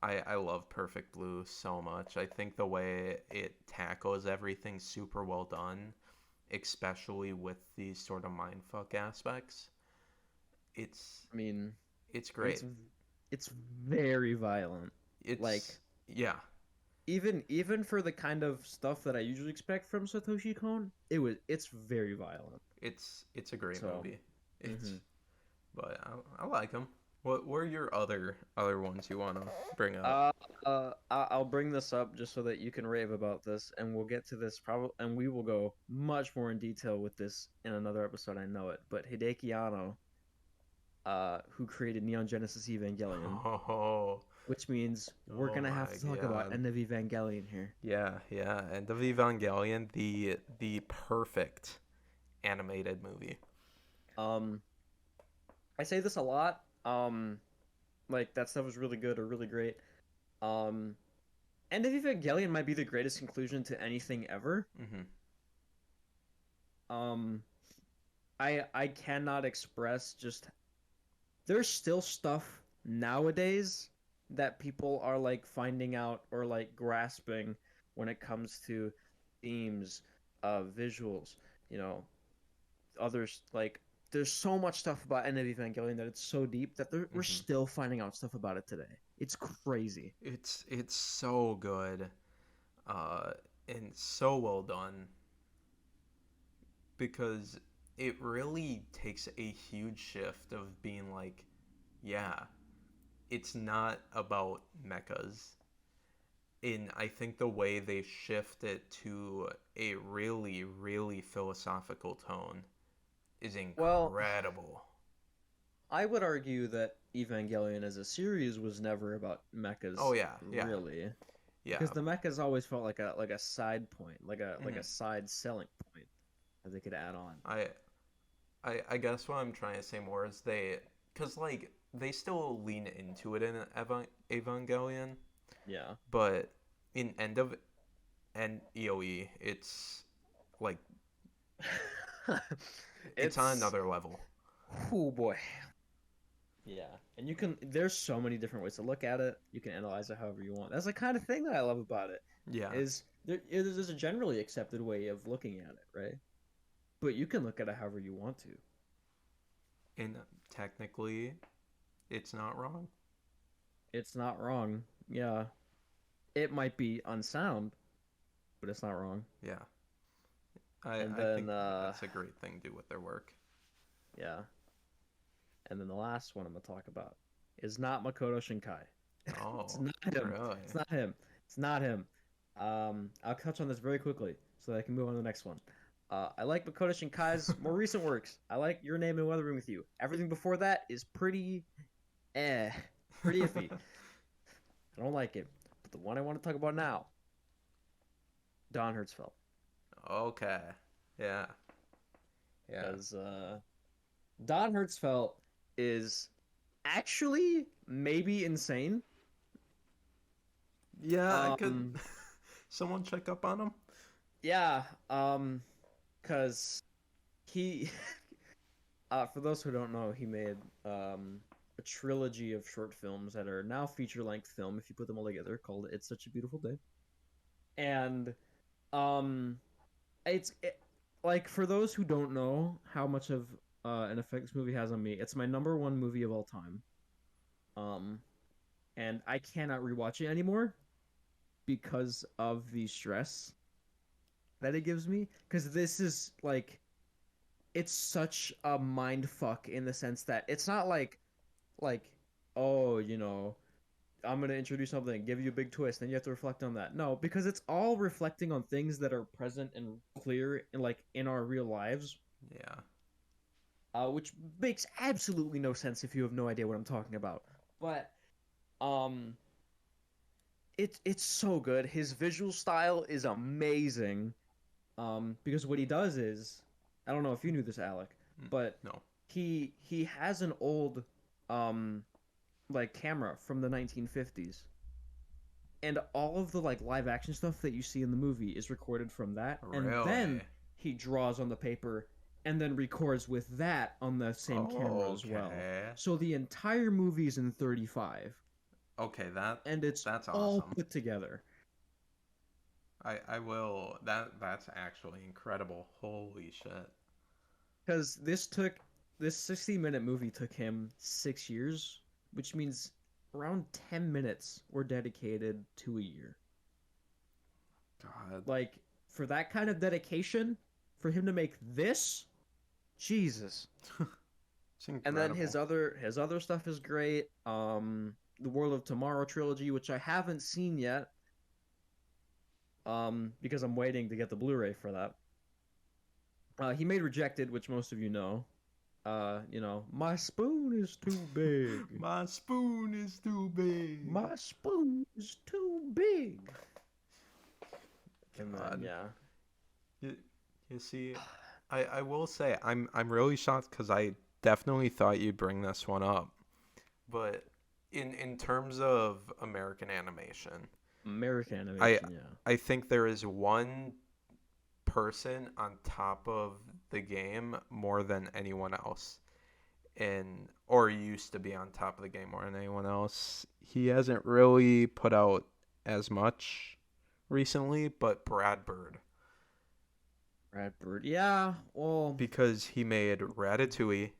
I love Perfect Blue so much. I think the way it tackles everything super well done, especially with these sort of mindfuck aspects. It's great. It's very violent. Yeah. Even for the kind of stuff that I usually expect from Satoshi Kon, it's very violent. It's a great movie. But I like him. What were your other ones you want to bring up? I'll bring this up just so that you can rave about this, and we'll get to this and we will go much more in detail with this in another episode. I know it, but Hideaki Anno, who created Neon Genesis Evangelion. Oh. Which means we're gonna have to talk about End of Evangelion here. Yeah, End of Evangelion, the perfect animated movie. I say this a lot. Like that stuff was really good or really great. End of Evangelion might be the greatest conclusion to anything ever. I cannot express just. There's still stuff nowadays that people are like finding out or like grasping when it comes to themes, visuals, others like there's so much stuff about End of Evangelion that it's so deep that we're still finding out stuff about it today. It's crazy. It's so good, and so well done because it really takes a huge shift of being like, yeah, it's not about mechas. And I think the way they shift it to a really, really philosophical tone is incredible. Well, I would argue that Evangelion as a series was never about mechas. Oh yeah, really. Yeah. Because the mechas always felt like a side point, like a side selling point that they could add on. I guess what I'm trying to say more is because like they still lean into it in Evangelion. Yeah. But in End EOE, it's like it's on another level. Oh boy. Yeah, and there's so many different ways to look at it. You can analyze it however you want. That's the kind of thing that I love about it. Yeah. There's a generally accepted way of looking at it, right? But you can look at it however you want to. And technically, it's not wrong. It's not wrong. Yeah. It might be unsound, but it's not wrong. Yeah, And I think then that's a great thing to do with their work. yeah. And then the last one I'm gonna talk about is not Makoto Shinkai. It's Oh, not him. really? It's not him. It's not him. I'll touch on this very quickly so that I can move on to the next one. I like Makoto Shinkai's more recent works. I like Your Name and Weathering with You. Everything before that is pretty, pretty iffy. I don't like it. But the one I want to talk about now, Don Hertzfeldt, Okay. Yeah. Yeah. because Don Hertzfeldt is actually maybe insane. Yeah, I could. Um, Someone check up on him. yeah, because he, for those who don't know, he made a trilogy of short films that are now feature-length film if you put them all together, called It's Such a Beautiful Day. And um, like for those who don't know how much of an effect this movie has on me, it's my number one movie of all time. Um, and I cannot rewatch it anymore because of the stress that it gives me. Because this is like, it's such a mind fuck in the sense that it's not like, oh, I'm gonna introduce something, give you a big twist, then you have to reflect on that. No, because it's all reflecting on things that are present and clear in our real lives, Yeah. which makes absolutely no sense if you have no idea what I'm talking about. But um, it's so good. His visual style is amazing. Because what he does is, I don't know if you knew this, Alec, but No. he has an old like camera from the 1950s, and all of the like live action stuff that you see in the movie is recorded from that, and then Really? he draws on the paper and then records with that on the same camera as well. Okay. So the entire movie's in 35, Okay, and it's that's all awesome. put together. I will. That's actually incredible. Holy shit. Because this 60-minute movie took him 6 years, which means around 10 minutes were dedicated to a year. God. Like, for that kind of dedication, for him to make this, Jesus. It's incredible. And then his other stuff is great. The World of Tomorrow trilogy, which I haven't seen yet. Because I'm waiting to get the Blu-ray for that. He made Rejected, which most of you know. My spoon is too big. My spoon is too big. My spoon is too big. And God. then, yeah. You see, I will say I'm really shocked because I definitely thought you'd bring this one up, but in terms of American animation, Yeah. I think there is one person on top of the game more than anyone else, or used to be on top of the game more than anyone else. He hasn't really put out as much recently, but Brad Bird. Brad Bird. Yeah, well, Because he made Ratatouille,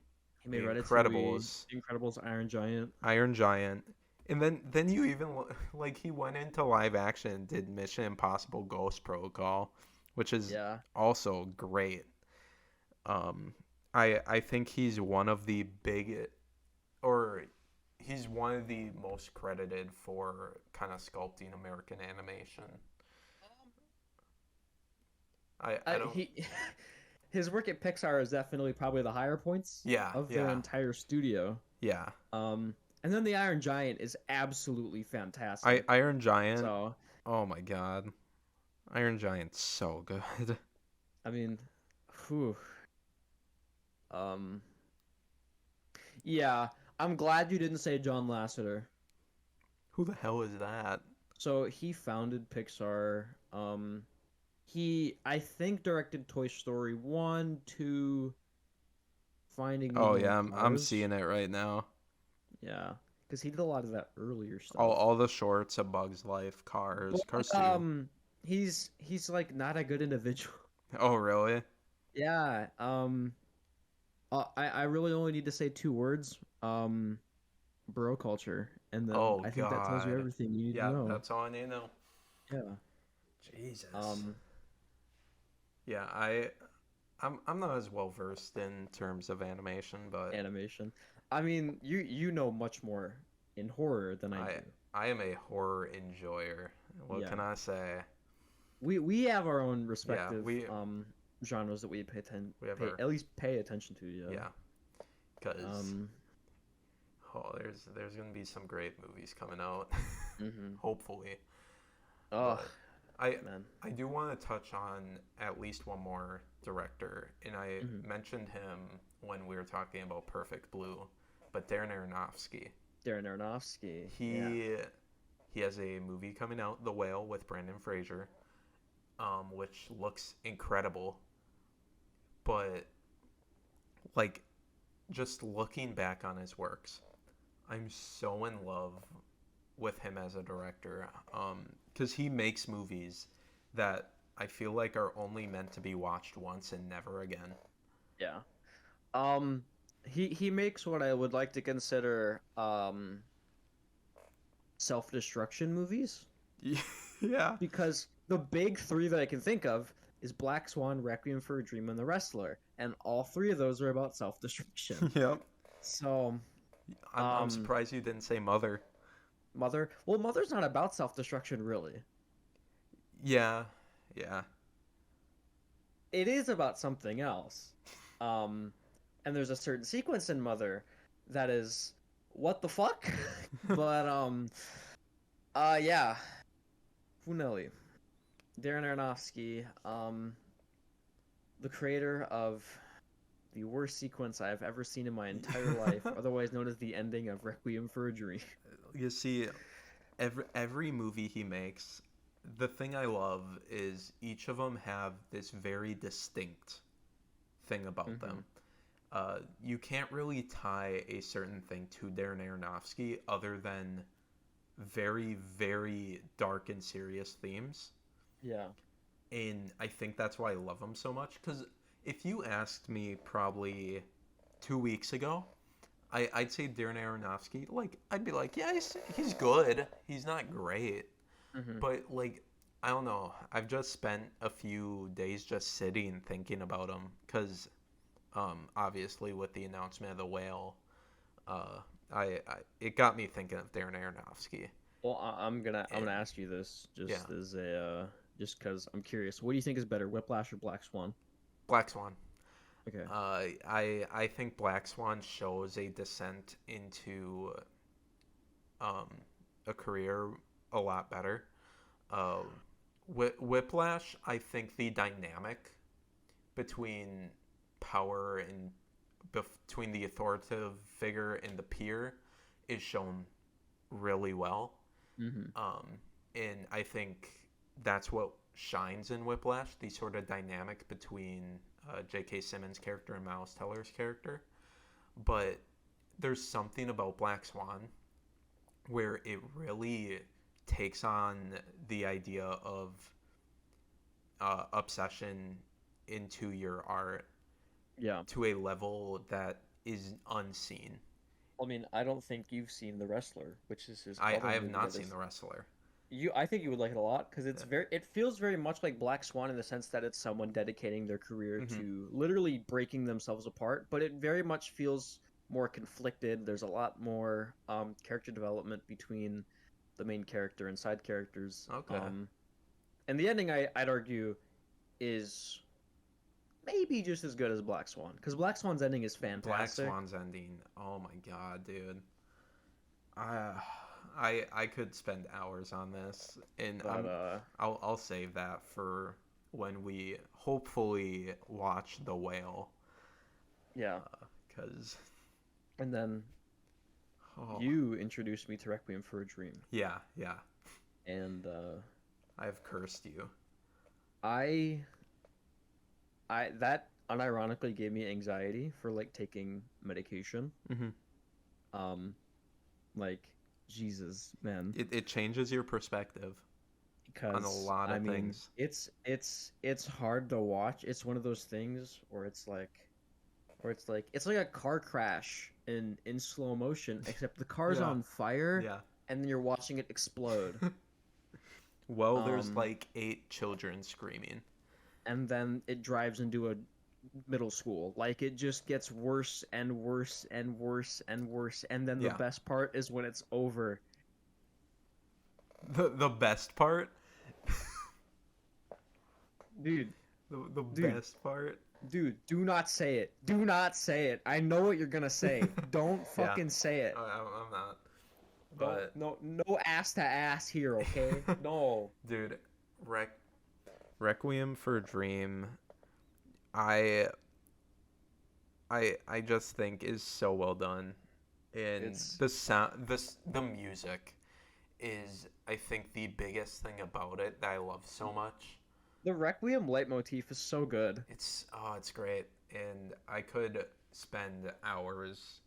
he made Incredibles, Iron Giant, and then you even like he went into live action and did Mission Impossible Ghost Protocol, which is also great. I think he's one of the he's one of the most credited for kind of sculpting American animation. I don't. His work at Pixar is definitely probably the higher points of their entire studio. Yeah. And then the Iron Giant is absolutely fantastic. Iron Giant. So, oh my god, Iron Giant's so good. I mean, whew. Yeah, I'm glad you didn't say John Lasseter. Who the hell is that? So he founded Pixar. He, I think, directed Toy Story 1, 2, Finding Nemo. Oh yeah, I'm seeing it right now. Yeah, because he did a lot of that earlier stuff. All the shorts, A Bug's Life, Cars, Cars 2. He's like not a good individual. Oh really? Yeah. I really only need to say two words. Bro culture. and then Oh I think that tells you God. everything you need to Yeah, know. that's all I need to know. Yeah. Jesus. Um, Yeah, I'm not as well versed in terms of animation, but Animation. I mean, you know much more in horror than I I do. I am a horror enjoyer. What Yeah. can I say? We have our own Yeah, respective genres that we we have pay our at least pay attention to, yeah. yeah, because Um, there's gonna be some great movies coming out, mhm. hopefully. Oh, But I man. I do want to touch on at least one more director, and I Mhm. mentioned him when we were talking about Perfect Blue, but Darren Aronofsky. Darren Aronofsky. Yeah. He has a movie coming out, The Whale, with Brendan Fraser, which looks incredible. But like just looking back on his works, I'm so in love with him as a director. Because he makes movies that I feel like are only meant to be watched once and never again. Yeah. Um, he makes what I would like to consider self-destruction movies Yeah. because the big three that I can think of is Black Swan, Requiem for a Dream, and The Wrestler, and all three of those are about self-destruction. Yep. So, I'm surprised you didn't say Mother. Mother's not about self-destruction really. Yeah. Yeah. It is about something else. Um, and there's a certain sequence in Mother that is what the fuck? But yeah, Funeli, Darren Aronofsky, the creator of the worst sequence I've ever seen in my entire life, otherwise known as the ending of Requiem for a Dream. You see, every movie he makes, the thing I love is each of them have this very distinct thing about them. You can't really tie a certain thing to Darren Aronofsky other than very, very dark and serious themes. Yeah. And I think that's why I love him so much. Because if you asked me probably 2 weeks ago, I'd say Darren Aronofsky. Like, I'd be like, yeah, he's good. He's not great. Mm-hmm. But, like, I don't know. I've just spent a few days just sitting thinking about him. Because, obviously, with the announcement of The Whale, it got me thinking of Darren Aronofsky. Well, I'm gonna ask you this just Yeah. as a just because I'm curious. What do you think is better, Whiplash or Black Swan? Black Swan. Okay. I think Black Swan shows a descent into a career a lot better. Uh, Whiplash, I think the dynamic between power and between the authoritative figure and the peer is shown really well. Mm-hmm. And I think that's what shines in Whiplash, the sort of dynamic between J.K. Simmons' character and Miles Teller's character. But there's something about Black Swan where it really takes on the idea of obsession into your art Yeah. to a level that is unseen. I mean, I don't think you've seen The Wrestler, which is his I other have movie not that seen is The Wrestler. I think you would like it a lot because it's Yeah. it feels very much like Black Swan in the sense that it's someone dedicating their career Mm-hmm. to literally breaking themselves apart, but it very much feels more conflicted. There's a lot more character development between the main character and side characters. Okay. And the ending, I'd argue, is maybe just as good as Black Swan because Black Swan's ending is Black fantastic. Swan's ending. Oh my god, dude. I could spend hours on this, and But I'll save that for when we hopefully watch The Whale, yeah. because And then you introduced me to Requiem for a Dream. yeah, And I've cursed you. I that unironically gave me anxiety for like taking medication. Mm-hmm. Like Jesus, man. It changes your perspective on a lot of things. It's hard to watch. It's one of those things where it's like where it's like a car crash in slow motion, except the car's Yeah. on fire, Yeah. and then you're watching it explode. Well, there's Um, like 8 children screaming. and then it drives into a middle school. Like it just gets worse and worse and worse and worse. And then the Yeah. best part is when it's over. The best part? Dude, The Dude. best part? dude, do not say it. Do not say it. I know what you're gonna say. Don't fucking say it. I'm not. Don't, But no ass to ass here, okay? No. dude, Requiem for a Dream, I just think is so well done, and It's- the sound, the music is, I think, the biggest thing about it that I love so much. The Requiem leitmotif is so good. It's great, and I could spend hours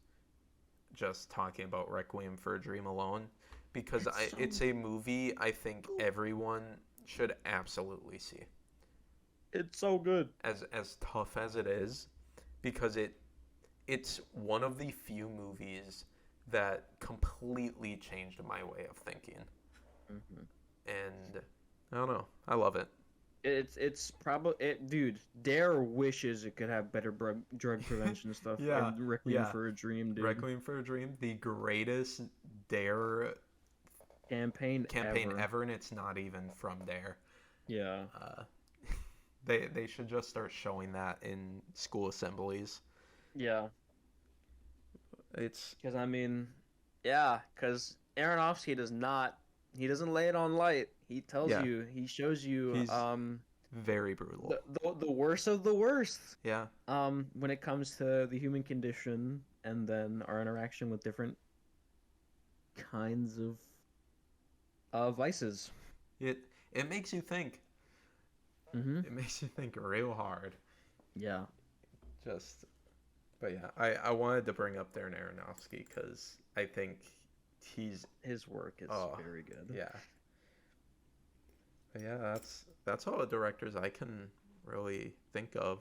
just talking about Requiem for a Dream alone, because it's a movie I think everyone should absolutely see. It's so good. As tough as it is, because it's one of the few movies that completely changed my way of thinking. Mm-hmm. And I don't know, I love it. It's probably dude. Dare wishes it could have better drug prevention stuff. Yeah, and Requiem yeah. for a Dream, dude. Requiem for a Dream, the greatest Dare campaign ever, and it's not even from Dare. Yeah. They should just start showing that in school assemblies. Yeah. It's Because I mean, yeah. Because Aronofsky he doesn't lay it on light. He tells Yeah. you. He shows you. He's very brutal. The worst of the worst. Yeah. When it comes to the human condition, and then our interaction with different kinds of vices. It makes you think. Mm-hmm. It makes you think real hard. Yeah. But yeah, I wanted to bring up Darren Aronofsky because I think his work is very good. Yeah. But yeah, that's all the directors I can really think of.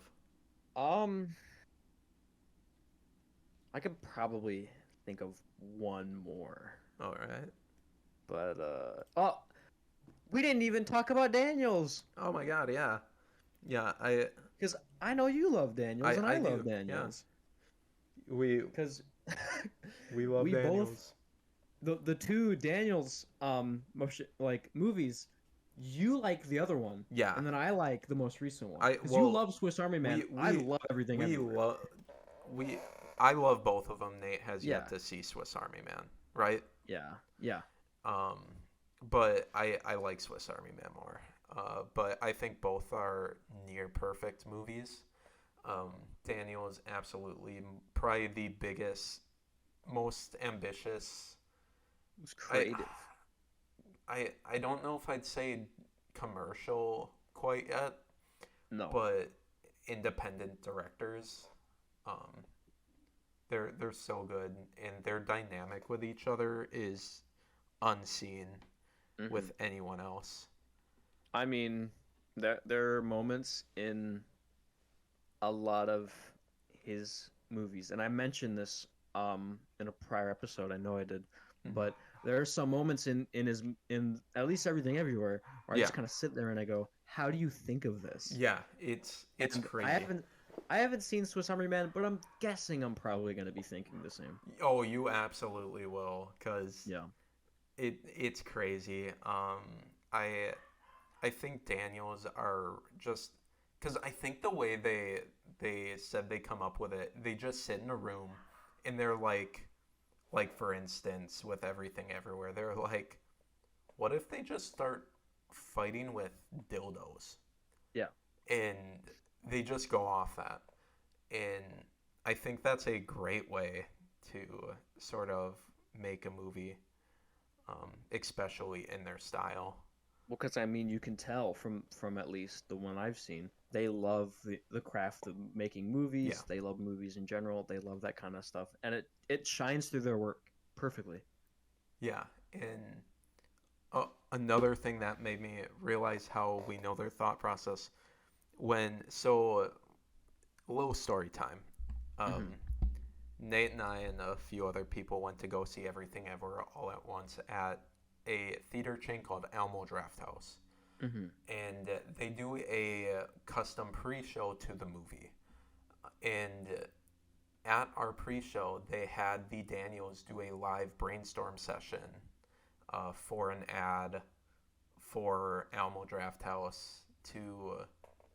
I could probably think of one more, All right. but we didn't even talk about Daniels. Oh my God, yeah. Yeah, Because I know you love Daniels, and I do, love Daniels. yeah. We Because love we Daniels. the two Daniels motion like movies. You like the other one, Yeah. and then I like the most recent one. I- Because well, you love Swiss Army Man. I love everything. I love both of them. Nate has Yeah. yet to see Swiss Army Man, right? Yeah. But I like Swiss Army Man more. But I think both are near perfect movies. Daniel is absolutely probably the biggest, most ambitious. It was creative. I don't know if I'd say commercial quite yet, No. but independent directors, they're so good, and their dynamic with each other is unseen with anyone else. I mean, there are moments in a lot of his movies, and I mentioned this in a prior episode. I know I did, but there are some moments in at least Everything Everywhere where I just kind of sit there and I go, "How do you think of this?" Yeah, it's And crazy. I haven't seen Swiss Army Man, but I'm guessing I'm probably gonna be thinking the same. Oh, you absolutely will, because Yeah. it's crazy. I think Daniels are just, because I think the way they said they come up with it, they just sit in a room and they're like for instance with Everything Everywhere, they're like, what if they just start fighting with dildos? Yeah. And they just go off that. And I think that's a great way to sort of make a movie, especially in their style. Well, because I mean, you can tell from at least the one I've seen, they love the craft of making movies. Yeah. They love movies in general. They love that kind of stuff, and it shines through their work perfectly. Yeah, and another thing that made me realize how we know their thought process, a little story time. Um, Nate and I and a few other people went to go see Everything Ever All at Once at a theater chain called Alamo Drafthouse. And they do a custom pre-show to the movie. And at our pre-show, they had the Daniels do a live brainstorm session for an ad for Alamo Drafthouse to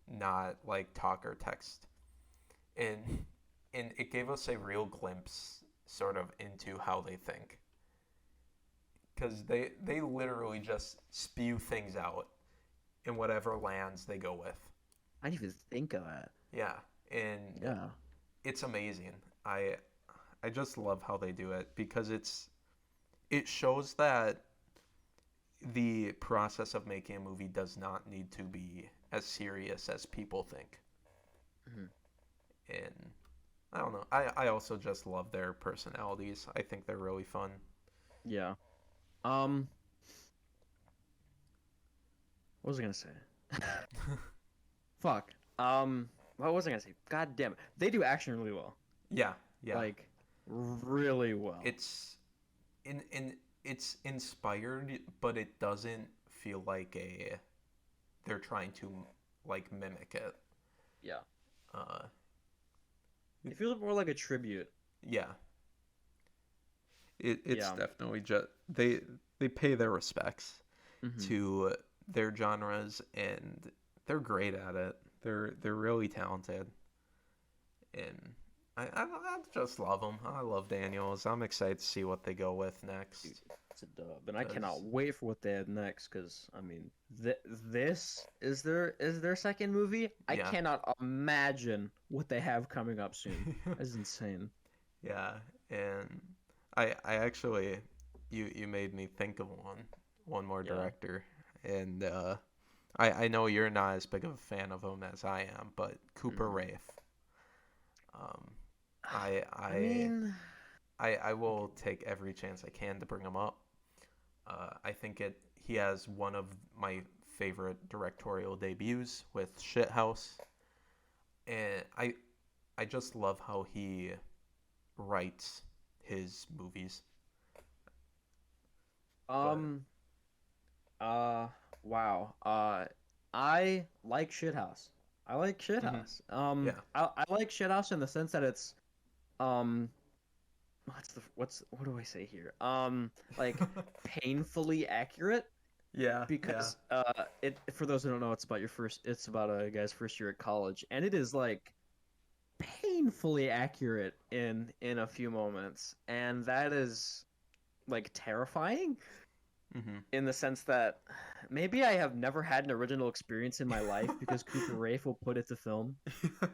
not like talk or text. And it gave us a real glimpse sort of into how they think. Because they literally just spew things out, and whatever lands they go with. I didn't even think of that. Yeah, and it's amazing. I just love how they do it because it shows that the process of making a movie does not need to be as serious as people think. And I don't know. I also just love their personalities. I think they're really fun. Yeah. What was I gonna say? Fuck. What was I gonna say? God damn it. They do action really well. Yeah. Like, really well. It's it's inspired, but it doesn't feel like they're trying to like mimic it. Yeah. It feels more like a tribute. Yeah. It's definitely just they pay their respects to their genres, and they're great at it. They're really talented, and I just love them. I love Daniels. I'm excited to see what they go with next. It's a dub, and I cannot wait for what they have next. Because I mean, this is their second movie. I cannot imagine what they have coming up soon. That's insane. Yeah, and I actually you made me think of one more director, and I know you're not as big of a fan of him as I am, but Cooper Raiff. I will take every chance I can to bring him up. I think he has one of my favorite directorial debuts with Shithouse, and I just love how he writes his movies. Wow. I like Shithouse. I like Shithouse. I like Shithouse in the sense that it's what do I say here? Like painfully accurate. Yeah. Because it, for those who don't know, it's about a guy's first year at college, and it is like painfully accurate in a few moments, and that is like terrifying. In the sense that maybe I have never had an original experience in my life because Cooper Raiff will put it to film.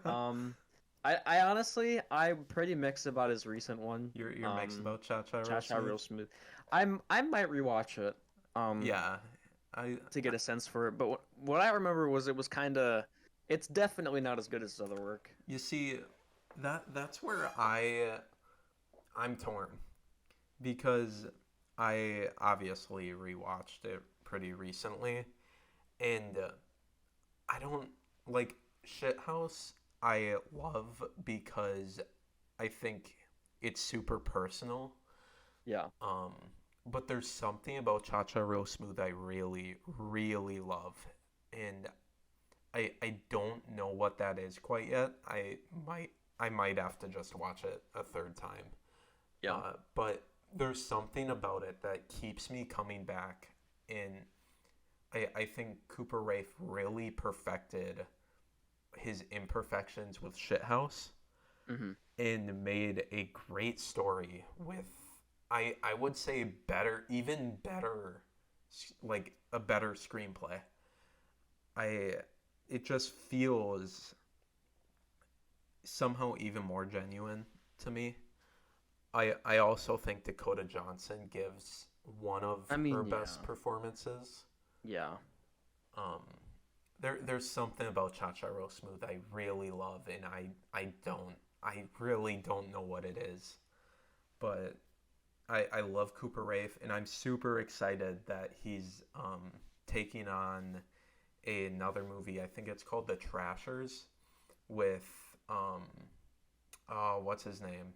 I honestly, I'm pretty mixed about his recent one. You're mixed about Cha-Cha Real Smooth. I might rewatch it. To get a sense for it. But what I remember was it was kind of, it's definitely not as good as his other work. You see, that's where I'm torn, because I obviously rewatched it pretty recently, and I don't like Shithouse. I love because I think it's super personal. Yeah. But there's something about Cha-Cha Real Smooth I really, really love, and I don't know what that is quite yet. I might have to just watch it a third time. Yeah. But there's something about it that keeps me coming back, and I think Cooper Raiff really perfected his imperfections with Shithouse, and made a great story with, I would say even better, like a better screenplay. It just feels somehow even more genuine to me. I also think Dakota Johnson gives one of her best performances. Yeah. There's something about Cha-Cha Real Smooth I really love, and I really don't know what it is. But I love Cooper Raiff, and I'm super excited that he's taking on another movie. I think it's called The Trashers with what's his name?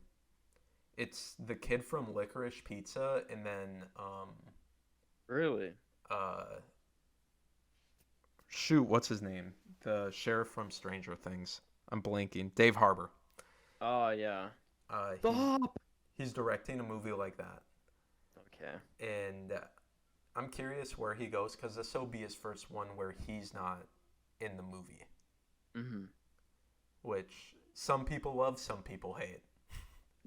It's the kid from Licorice Pizza, and then Really? shoot, what's his name? The sheriff from Stranger Things. I'm blanking. Dave Harbour. Oh yeah. He's, Stop. he's directing a movie like that, Okay. and I'm curious where he goes because this will be his first one where he's not in the movie, Mm-hmm. which some people love, some people hate.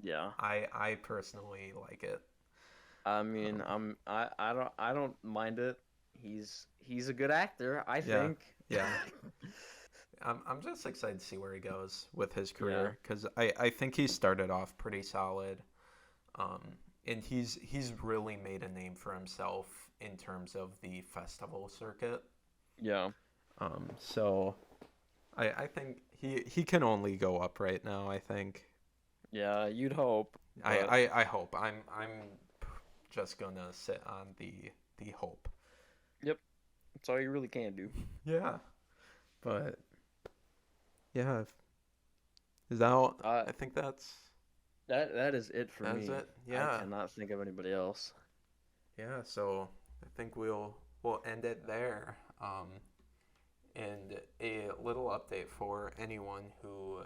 Yeah. I personally like it. I mean, I don't mind it. He's a good actor, I Yeah. think. Yeah. I'm just excited to see where he goes with his career because I think he started off pretty solid, and he's really made a name for himself in terms of the festival circuit. Yeah. So I think he can only go up right now. I think. Yeah, you'd hope. But I hope. I'm just gonna sit on the hope. that's all you really can do. Yeah, but yeah, is that all? I think that's That is it for me. it. Yeah, I cannot think of anybody else. yeah. So I think we'll end it there. And a little update for anyone who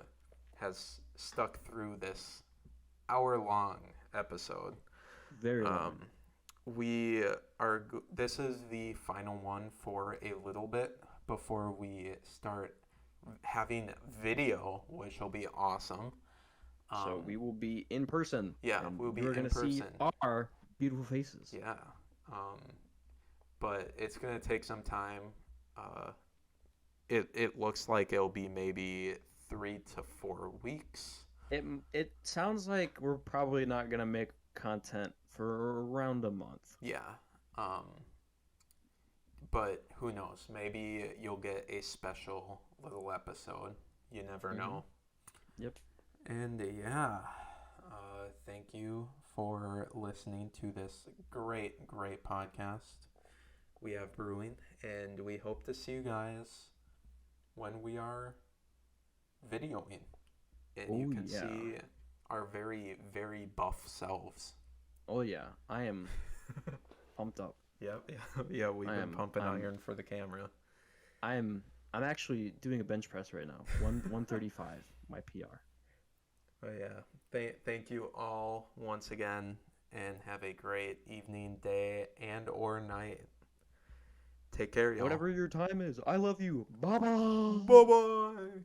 has stuck through this hour-long episode. Very long. We are. This is the final one for a little bit before we start having video, which will be awesome. So we will be in person. Yeah, and we'll be you're in gonna see person. our beautiful faces. Yeah, but it's gonna take some time. It looks like it'll be maybe 3 to 4 weeks. It sounds like we're probably not gonna make content for around a month. Yeah. But who knows? Maybe you'll get a special little episode. You never know. Yep. And yeah, thank you for listening to this great podcast we have brewing, and we hope to see you guys when we are videoing, and you can see our very, very buff selves. Oh yeah, I am pumped up. Yep. Yeah. We've been pumping iron for the camera. I'm actually doing a bench press right now. 135, my PR. Oh yeah. Thank you all once again, and have a great evening, day, and or night. Take care, y'all. Whatever your time is, I love you. Bye bye. Bye bye.